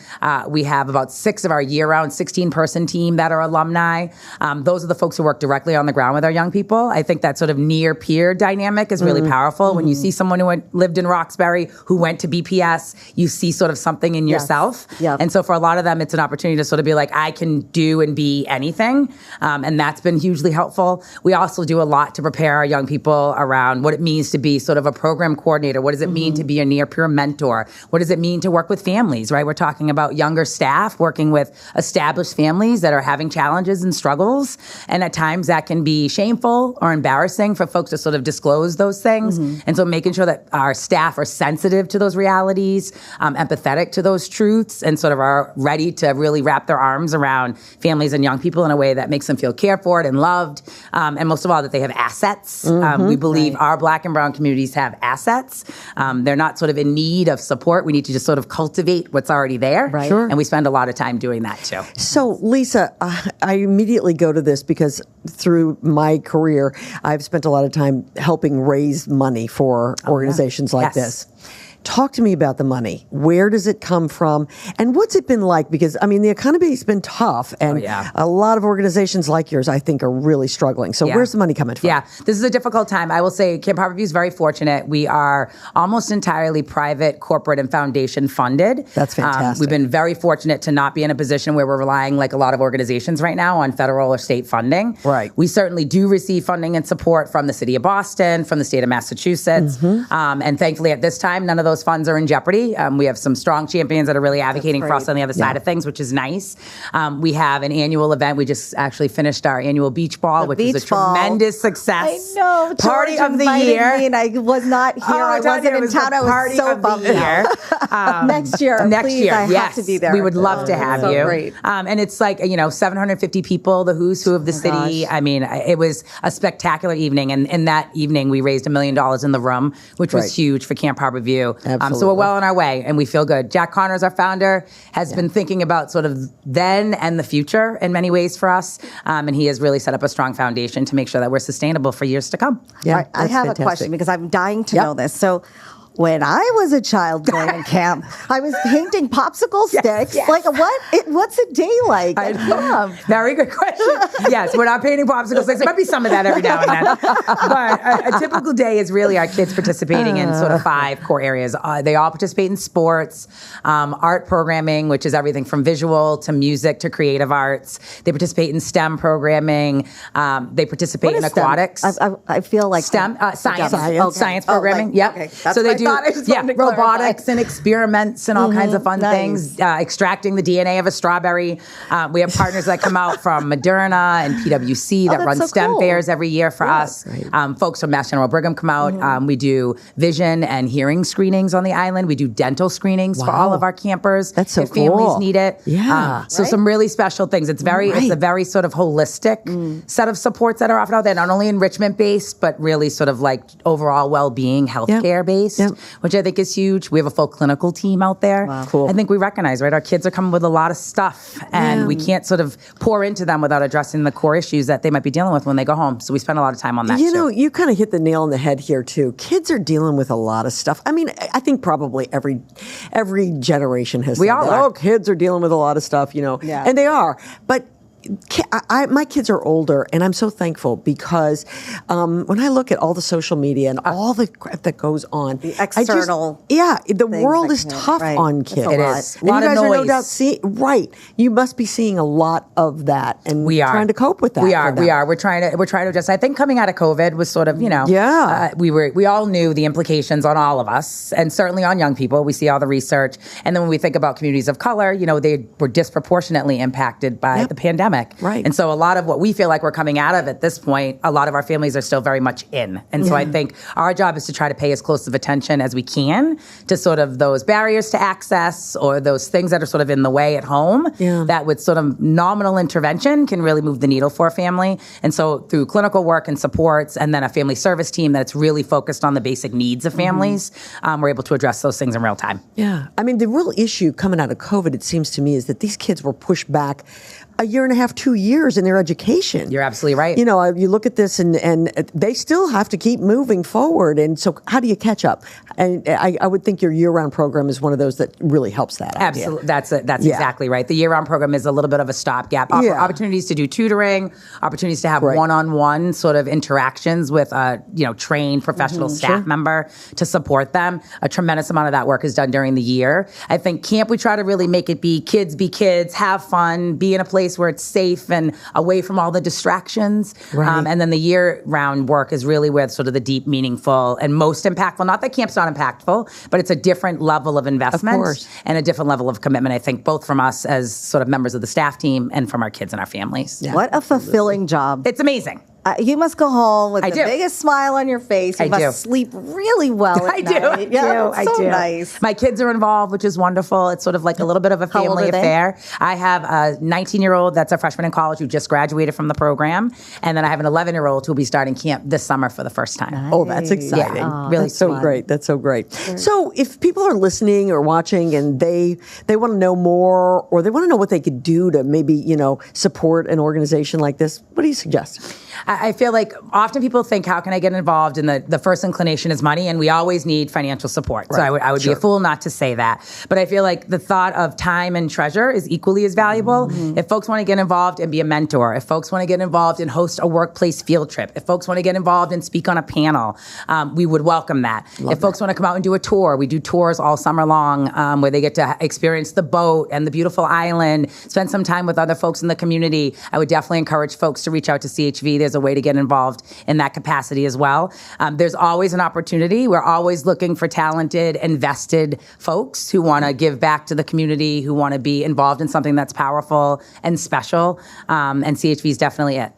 We have about 6 of our year-round 16-person team that are alumni. Those are the folks who work directly on the ground with our young people. I think that sort of near-peer dynamic is really powerful. When you see someone who lived in Roxbury, who went to BPS, you see sort of something in yourself. Yep. And so for a lot of them, it's an opportunity to sort of be like, I can do and be anything. And that's been hugely helpful. We also do a lot to prepare our young people around what it means to be sort of a program coordinator. What does it mean to be a near-peer mentor? What does it mean to work with families, right? We're talking about younger staff working with established families that are having challenges and struggles. And at times that can be shameful or embarrassing for folks to sort of disclose those things. And so making sure that our staff are sensitive to those realities, empathetic to those truths, and sort of are ready to really wrap their arms around families and young people in a way that makes them feel cared for and loved. And most of all, that they have assets. We believe our Black and brown communities have assets. They're not sort of in need of support. We need to just sort of cultivate what's already there. Right. Sure. And we spend a lot of time doing that too. So, Lisa, I immediately go to this because through my career, I've spent a lot of time helping raise money for organizations like this. Talk to me about the money. Where does it come from? And what's it been like? Because, the economy's been tough, and a lot of organizations like yours, I think, are really struggling. So where's the money coming from? Yeah, this is a difficult time. I will say Camp Harborview is very fortunate. We are almost entirely private, corporate, and foundation funded. That's fantastic. We've been very fortunate to not be in a position where we're relying, like a lot of organizations right now, on federal or state funding. Right. We certainly do receive funding and support from the city of Boston, from the state of Massachusetts. And thankfully, at this time, none of those funds are in jeopardy. We have some strong champions that are really advocating for us on the other side of things, which is nice. We have an annual event. We just actually finished our annual beach ball, which was a tremendous success. I know. Party George of the invited year. me and I was not here. I wasn't in town. I was so bummed out. Next year. Next please, year, I yes. have to be there. We would love to have you. Great. And it's like, 750 people, the who's who of the city. gosh. It was a spectacular evening. And in that evening, we raised $1 million in the room, which was huge for Camp Harborview. So we're well on our way and we feel good. Jack Connors, our founder, has been thinking about sort of then and the future in many ways for us. And he has really set up a strong foundation to make sure that we're sustainable for years to come. Yeah, I have a question because I'm dying to know this. So when I was a child going to camp, I was painting popsicle sticks. yes. Like, what's a day like at camp? Very good question. Yes, we're not painting popsicle sticks. There might be some of that every now and then. But a typical day is really our kids participating in sort of 5 core areas. They all participate in sports, art programming, which is everything from visual to music to creative arts. They participate in STEM programming. They participate in aquatics. I feel like STEM, science Okay. programming. Like, Yep. okay. So they robotics and experiments and all kinds of fun things, extracting the DNA of a strawberry. We have partners that come out from Moderna and PwC that run STEM fairs every year for us. Folks from Mass General Brigham come out. We do vision and hearing screenings on the island. We do dental screenings for all of our campers. That's so if families need it. So Right? some really special things. It's a very sort of holistic set of supports that are offered out there, not only enrichment based, but really sort of like overall well-being, healthcare based, which I think is huge. We have a full clinical team out there. Wow. Cool. I think we recognize, right? Our kids are coming with a lot of stuff and we can't sort of pour into them without addressing the core issues that they might be dealing with when they go home. So we spend a lot of time on that. You know, you kind of hit the nail on the head here too. Kids are dealing with a lot of stuff. I mean, I think probably every generation has. We all are. Oh, kids are dealing with a lot of stuff, you know, and they are. But my kids are older, and I'm so thankful because when I look at all the social media and all the crap that goes on, the external, the world is tough on kids. It is. And you guys of are no noise. doubt you must be seeing a lot of that, and we are trying to cope with that. We are. We're trying to adjust. I think coming out of COVID was sort of, we all knew the implications on all of us, and certainly on young people. We see all the research, and then when we think about communities of color, you know, they were disproportionately impacted by the pandemic. Right. And so a lot of what we feel like we're coming out of at this point, a lot of our families are still very much in. And so I think our job is to try to pay as close of attention as we can to sort of those barriers to access or those things that are sort of in the way at home that with sort of nominal intervention can really move the needle for a family. And so through clinical work and supports and then a family service team that's really focused on the basic needs of families, we're able to address those things in real time. Yeah. I mean, the real issue coming out of COVID, it seems to me, is that these kids were pushed back a year and a half, 2 years in their education. You're absolutely right. You know, you look at this and they still have to keep moving forward. And so how do you catch up? And I would think your year-round program is one of those that really helps that. Absolutely. That's exactly right. The year-round program is a little bit of a stopgap. Opportunities to do tutoring, opportunities to have one-on-one sort of interactions with a trained professional staff member to support them. A tremendous amount of that work is done during the year. I think camp, we try to really make it be kids, have fun, be in a place where it's safe and away from all the distractions. Right. And then the year-round work is really where sort of the deep, meaningful, and most impactful, not that camp's not impactful, but it's a different level of investment and a different level of commitment, I think, both from us as sort of members of the staff team and from our kids and our families. Yeah. What a fulfilling job. It's amazing. You must go home with the biggest smile on your face. You must sleep really well at night. I do. Nice. My kids are involved, which is wonderful. It's sort of like a little bit of a family affair. I have a 19-year-old that's a freshman in college who just graduated from the program. And then I have an 11-year-old who'll be starting camp this summer for the first time. Nice. Oh, that's exciting. Yeah, really that's so great. That's so great. So if people are listening or watching and they want to know more or they want to know what they could do to maybe, support an organization like this, what do you suggest? I feel like often people think, how can I get involved? And the first inclination is money, and we always need financial support. Right. So I would be a fool not to say that. But I feel like the thought of time and treasure is equally as valuable. Mm-hmm. If folks want to get involved and be a mentor, if folks want to get involved and host a workplace field trip, if folks want to get involved and speak on a panel, we would welcome that. If folks want to come out and do a tour, we do tours all summer long where they get to experience the boat and the beautiful island, spend some time with other folks in the community. I would definitely encourage folks to reach out to CHV. There's a way to get involved in that capacity as well. There's always an opportunity. We're always looking for talented, invested folks who want to give back to the community, who want to be involved in something that's powerful and special. And CHV is definitely it.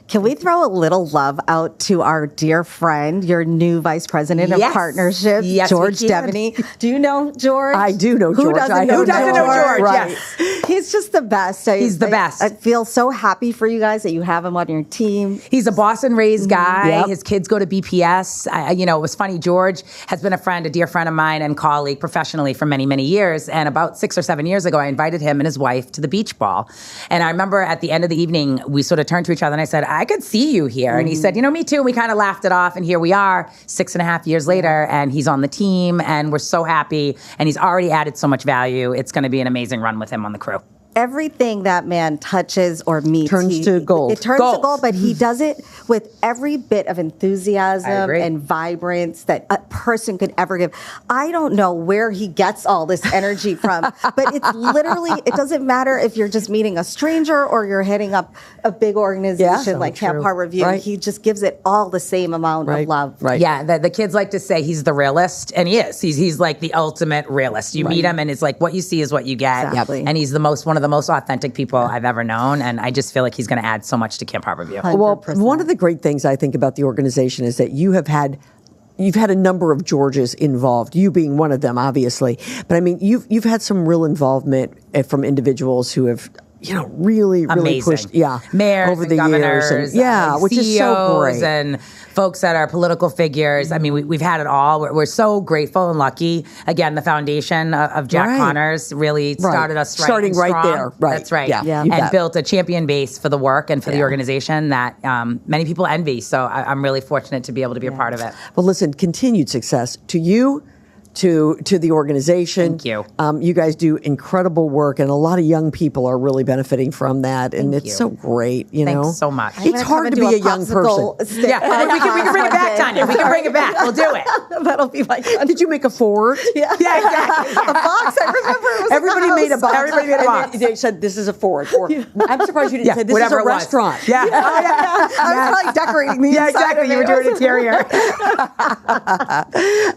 Can we throw a little love out to our dear friend, your new vice president of partnerships, George Devaney? Do you know George? I do know George. Who doesn't know George? Right. Yes. He's just the best. He's the best. I feel so happy for you guys that you have him on your team. He's a Boston-raised guy. Yep. His kids go to BPS. It was funny. George has been a dear friend of mine and colleague professionally for many, many years. And about 6 or 7 years ago, I invited him and his wife to the beach ball. And I remember at the end of the evening, we sort of turned to each other and I said, I could see you here. And he said, me too. We kind of laughed it off. And here we are 6.5 years later, and he's on the team and we're so happy. And he's already added so much value. It's going to be an amazing run with him on the crew. everything that man touches or meets Turns to gold. It turns to gold, but he does it with every bit of enthusiasm and vibrance that a person could ever give. I don't know where he gets all this energy from, but it's literally, it doesn't matter if you're just meeting a stranger or you're heading up a big organization like Camp Harbor View. Right. He just gives it all the same amount of love. Right. Yeah, the kids like to say he's the realist, and he is. He's like the ultimate realist. You meet him, and it's like what you see is what you get. Exactly. And he's one of the most authentic people I've ever known, and I just feel like he's going to add so much to Camp Harbor View. 100%. Well, one of the great things I think about the organization is that you've had a number of Georges involved, you being one of them, obviously. But I mean, you've had some real involvement from individuals who have, really pushed, mayors over and the governors, years, which is so CEOs great. and folks that are political figures. I mean, we've had it all. We're so grateful and lucky. Again, the foundation of Jack Connors really started us starting and right strong. there. Right, That's right. Yeah. And built a champion base for the work and for the organization that many people envy. So I'm really fortunate to be able to be a part of it. Well, listen, continued success to you. To the organization. Thank you. You guys do incredible work, and a lot of young people are really benefiting from that, and it's so great. Thanks so much. It's hard to be a young person. Yeah, we can bring it back, Tanya. We can bring it back. We'll do it. That'll be my fun. Did you make a forward? Yeah, exactly. A box. I remember it was Everybody made a box. Everybody made a box. And they said, "This is a forward." I'm surprised you didn't say, "This is whatever a it was. restaurant." Yeah. I was probably decorating the Yeah, inside exactly. of You were it. doing interior.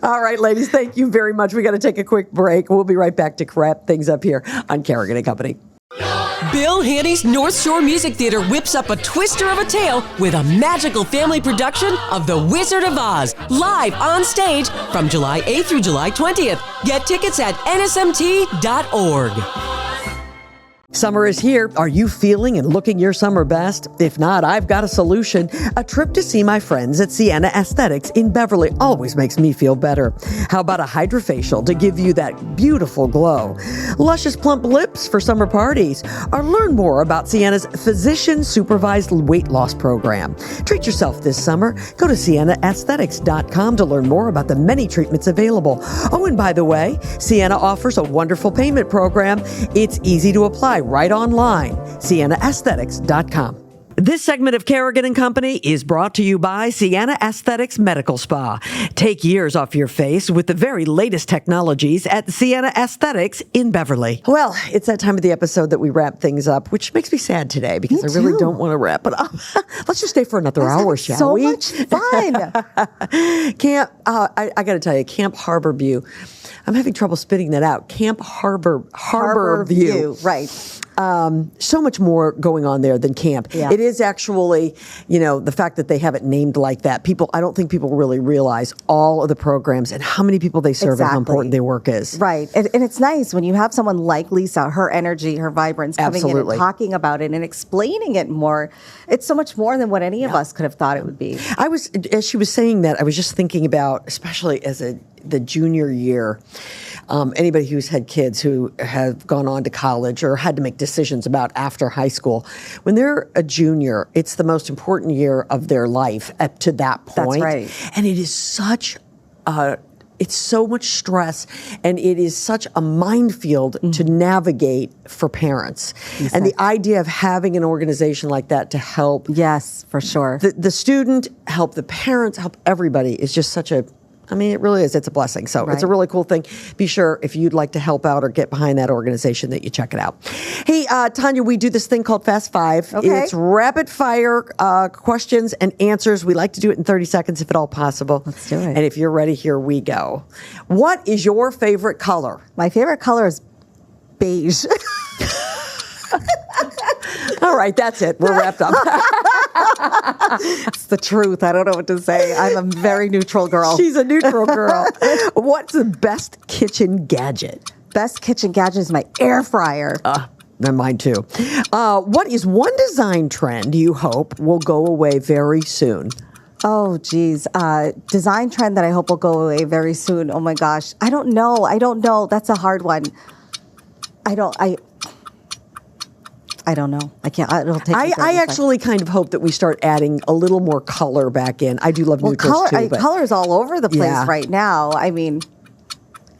All right, ladies, thank you very much. We got to take a quick break. We'll be right back to wrap things up here on Kerrigan and Company. Bill Haney's North Shore Music Theater whips up a twister of a tale with a magical family production of The Wizard of Oz, live on stage from July 8th through July 20th. Get tickets at nsmt.org. Summer is here. Are you feeling and looking your summer best? If not, I've got a solution. A trip to see my friends at Sienna Aesthetics in Beverly always makes me feel better. How about a hydrofacial to give you that beautiful glow? Luscious plump lips for summer parties? Or learn more about Sienna's physician-supervised weight loss program. Treat yourself this summer. Go to siennaaesthetics.com to learn more about the many treatments available. Oh, and by the way, Sienna offers a wonderful payment program. It's easy to apply right online. siennaaesthetics.com. This segment of Kerrigan and Company is brought to you by Sienna Aesthetics Medical Spa. Take years off your face with the very latest technologies at Sienna Aesthetics in Beverly. Well, it's that time of the episode that we wrap things up, which makes me sad today because I really don't want to wrap it up. Let's just stay for another hour, shall we? So much fun. Camp, I got to tell you, Camp Harbor View. I'm having trouble spitting that out. Camp Harbor View. Right. So much more going on there than camp. Yeah. It is actually, the fact that they have it named like that. I don't think people really realize all of the programs and how many people they serve and how important their work is. Right. And it's nice when you have someone like Lisa, her energy, her vibrance coming in and talking about it and explaining it more. It's so much more than what any of us could have thought it would be. As she was saying that, I was just thinking about, especially as the junior year, anybody who's had kids who have gone on to college or had to make decisions about after high school, when they're a junior, it's the most important year of their life up to that point. That's right. And it is it's so much stress, and it is such a minefield to navigate for parents. Exactly. And the idea of having an organization like that to help. Yes, for sure. The student, help the parents, help everybody is just such a, it really is. It's a blessing. So It's a really cool thing. Be sure if you'd like to help out or get behind that organization that you check it out. Hey, Tanya, we do this thing called Fast Five. Okay. It's rapid fire questions and answers. We like to do it in 30 seconds if at all possible. Let's do it. And if you're ready, here we go. What is your favorite color? My favorite color is beige. All right, that's it. We're wrapped up. It's the truth. I don't know what to say. I'm a very neutral girl. She's a neutral girl. What's the best kitchen gadget? Best kitchen gadget is my air fryer. Mine too. What is one design trend you hope will go away very soon? Oh, geez. Design trend that I hope will go away very soon. Oh, my gosh. I don't know. That's a hard one. I don't know. I can't. It'll take me 30 I actually kind of hope that we start adding a little more color back in. I do love neutrals too. Color's all over the place right now.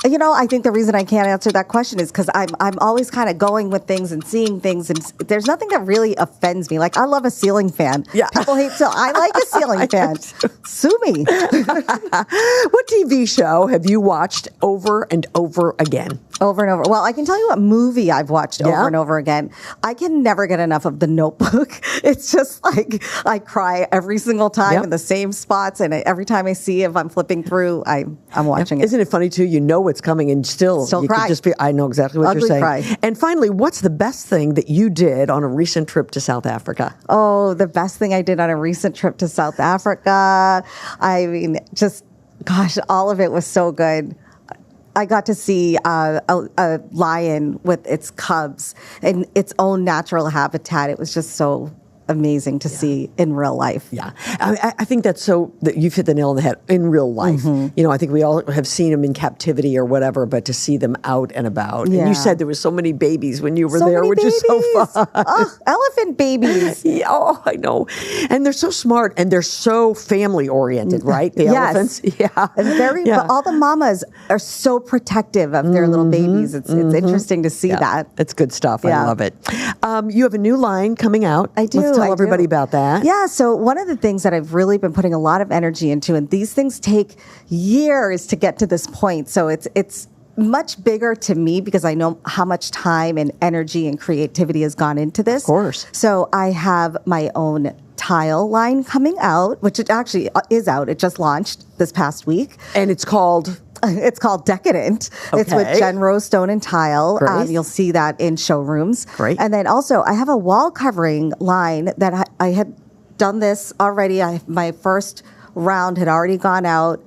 You know, I think the reason I can't answer that question is because I'm always kind of going with things and seeing things, and there's nothing that really offends me. Like, I love a ceiling fan. Yeah. People hate I like a ceiling fan. Sue me. What TV show have you watched over and over again? Over and over. Well, I can tell you what movie I've watched over and over again. I can never get enough of The Notebook. It's just like I cry every single time in the same spots, and every time I see, if I'm flipping through, I'm watching it. Isn't it funny too? You know what's coming, and still you cry. Could just be. I know exactly what Ugly you're saying. cry. And finally, what's the best thing that you did on a recent trip to South Africa? Oh, the best thing I did on a recent trip to South Africa. I mean, just gosh, all of it was so good. I got to see a lion with its cubs in its own natural habitat. It was just so amazing to see in real life. Yeah, I think that's so that you've hit the nail on the head in real life. You know, I think we all have seen them in captivity or whatever, but to see them out and about. Yeah. And you said there was so many babies when you were So there, many which is so babies. fun. Oh, elephant babies. Yeah, oh, I know. And they're so smart and they're so family oriented, right? The elephants. Yeah. And but all the mamas are so protective of their little babies. It's interesting to see that. It's good stuff. I Yeah. love it. You have a new line coming out. I do. Let's tell I everybody do. about that. Yeah, so one of the things that I've really been putting a lot of energy into, and these things take years to get to this point, so it's much bigger to me because I know how much time and energy and creativity has gone into this. Of course. So I have my own tile line coming out, which it actually is out. It just launched this past week. And it's called... It's called Decadent. It's with Okay. Jen Rose Stone and Tile. Great. You'll see that in showrooms. Great. And then also, I have a wall covering line that I had done this already. My first round had already gone out.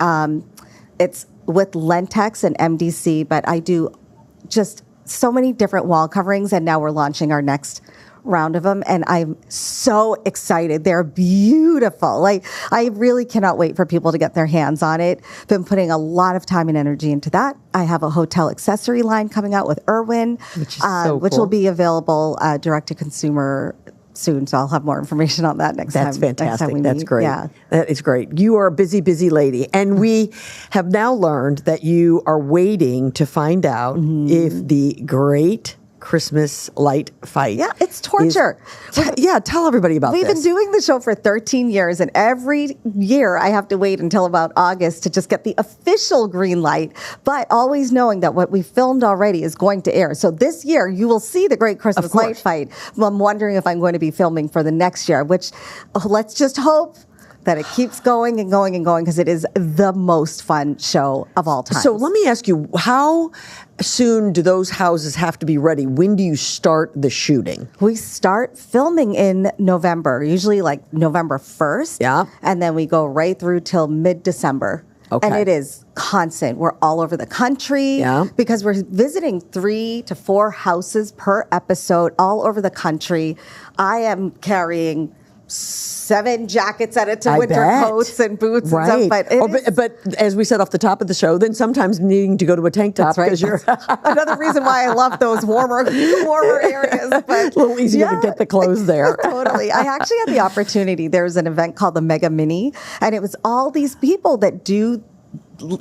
It's with Lentex and MDC, but I do just so many different wall coverings, and now we're launching our next round of them, and I'm so excited. They're beautiful. Like, I really cannot wait for people to get their hands on it. Been putting a lot of time and energy into that. I have a hotel accessory line coming out with Irwin, Which is so which cool. will be available direct to consumer soon. So I'll have more information on that next That's time. Next fantastic. time we That's meet. great. Yeah. That is great. You are a busy, busy lady. And we have now learned that you are waiting to find out if the great Christmas light fight. Yeah, it's torture. Tell everybody about We've this. been doing the show for 13 years, and every year I have to wait until about August to just get the official green light, but always knowing that what we filmed already is going to air. So this year, you will see the Great Christmas Light Fight. Well, I'm wondering if I'm going to be filming for the next year, which let's just hope that it keeps going and going and going, because it is the most fun show of all time. So let me ask you, how soon do those houses have to be ready? When do you start the shooting? We start filming in November, usually like November 1st. Yeah. And then we go right through till mid-December. Okay. And it is constant. We're all over the country. Yeah. Because we're visiting 3 to 4 houses per episode all over the country. I am carrying 7 jackets at it to winter bet. coats and boots Right. and stuff. But as we said off the top of the show, then sometimes needing to go to a tank top That's right. because you're Another reason why I love those warmer areas. But a little easier to get the clothes there. Totally. I actually had the opportunity. There was an event called the Mega Mini, and it was all these people that do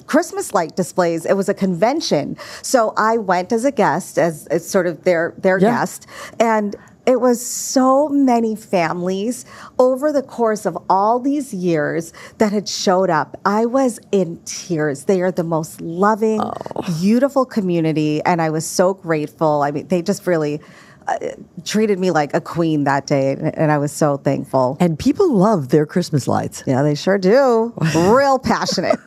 Christmas light displays. It was a convention. So I went as a guest, as sort of their guest, and it was so many families over the course of all these years that had showed up. I was in tears. They are the most loving, beautiful community, and I was so grateful. I mean, they just really treated me like a queen that day, and I was so thankful. And people love their Christmas lights. Yeah, they sure do. Real passionate.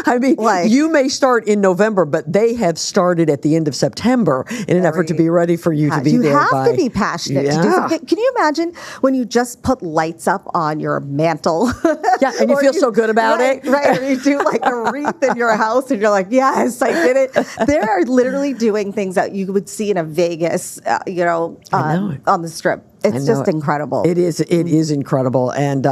I mean, you may start in November, but they have started at the end of September in an effort to be ready for you to be there. You have to be passionate to do something. Can you imagine when you just put lights up on your mantle? Yeah, and you feel so good about it. Right, or you do like a wreath in your house and you're like, yes, I did it. They're literally doing things that you would see in a Vegas, on the strip. It's just incredible. It is incredible, and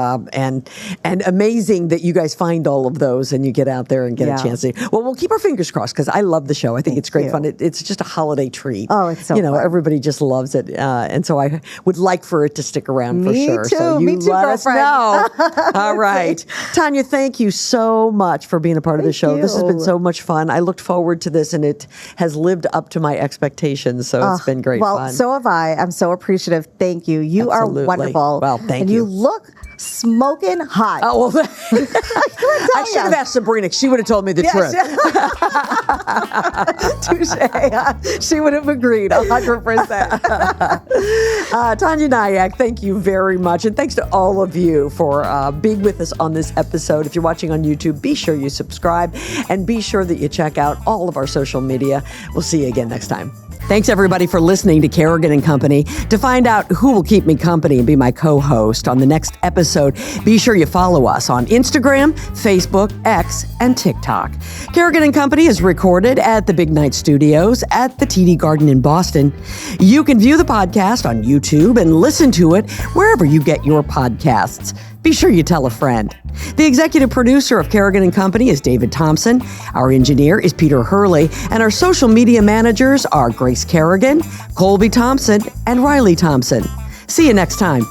amazing that you guys find all of those and you get out there and get a chance to. Well, we'll keep our fingers crossed because I love the show. I think it's great fun. It's just a holiday treat. Oh, it's so fun. Everybody just loves it, and so I would like for it to stick around for sure. Too. So you Me too, let girlfriend. us know. All right, Tanya, thank you so much for being a part of the show. This has been so much fun. I looked forward to this, and it has lived up to my expectations. So it's been great fun. Well, so have I. I'm so appreciative. Thank you. You are wonderful. Well, thank and you. you look smoking hot. Oh, well, I should have asked Sabrina. She would have told me the truth. Touche. She would have agreed 100%. Taniya Nayak, thank you very much. And thanks to all of you for being with us on this episode. If you're watching on YouTube, be sure you subscribe and be sure that you check out all of our social media. We'll see you again next time. Thanks, everybody, for listening to Kerrigan and Company. To find out who will keep me company and be my co-host on the next episode, be sure you follow us on Instagram, Facebook, X, and TikTok. Kerrigan and Company is recorded at the Big Night Studios at the TD Garden in Boston. You can view the podcast on YouTube and listen to it wherever you get your podcasts. Be sure you tell a friend. The executive producer of Kerrigan and Company is David Thompson. Our engineer is Peter Hurley, and our social media managers are Grace Kerrigan, Colby Thompson, and Riley Thompson. See you next time.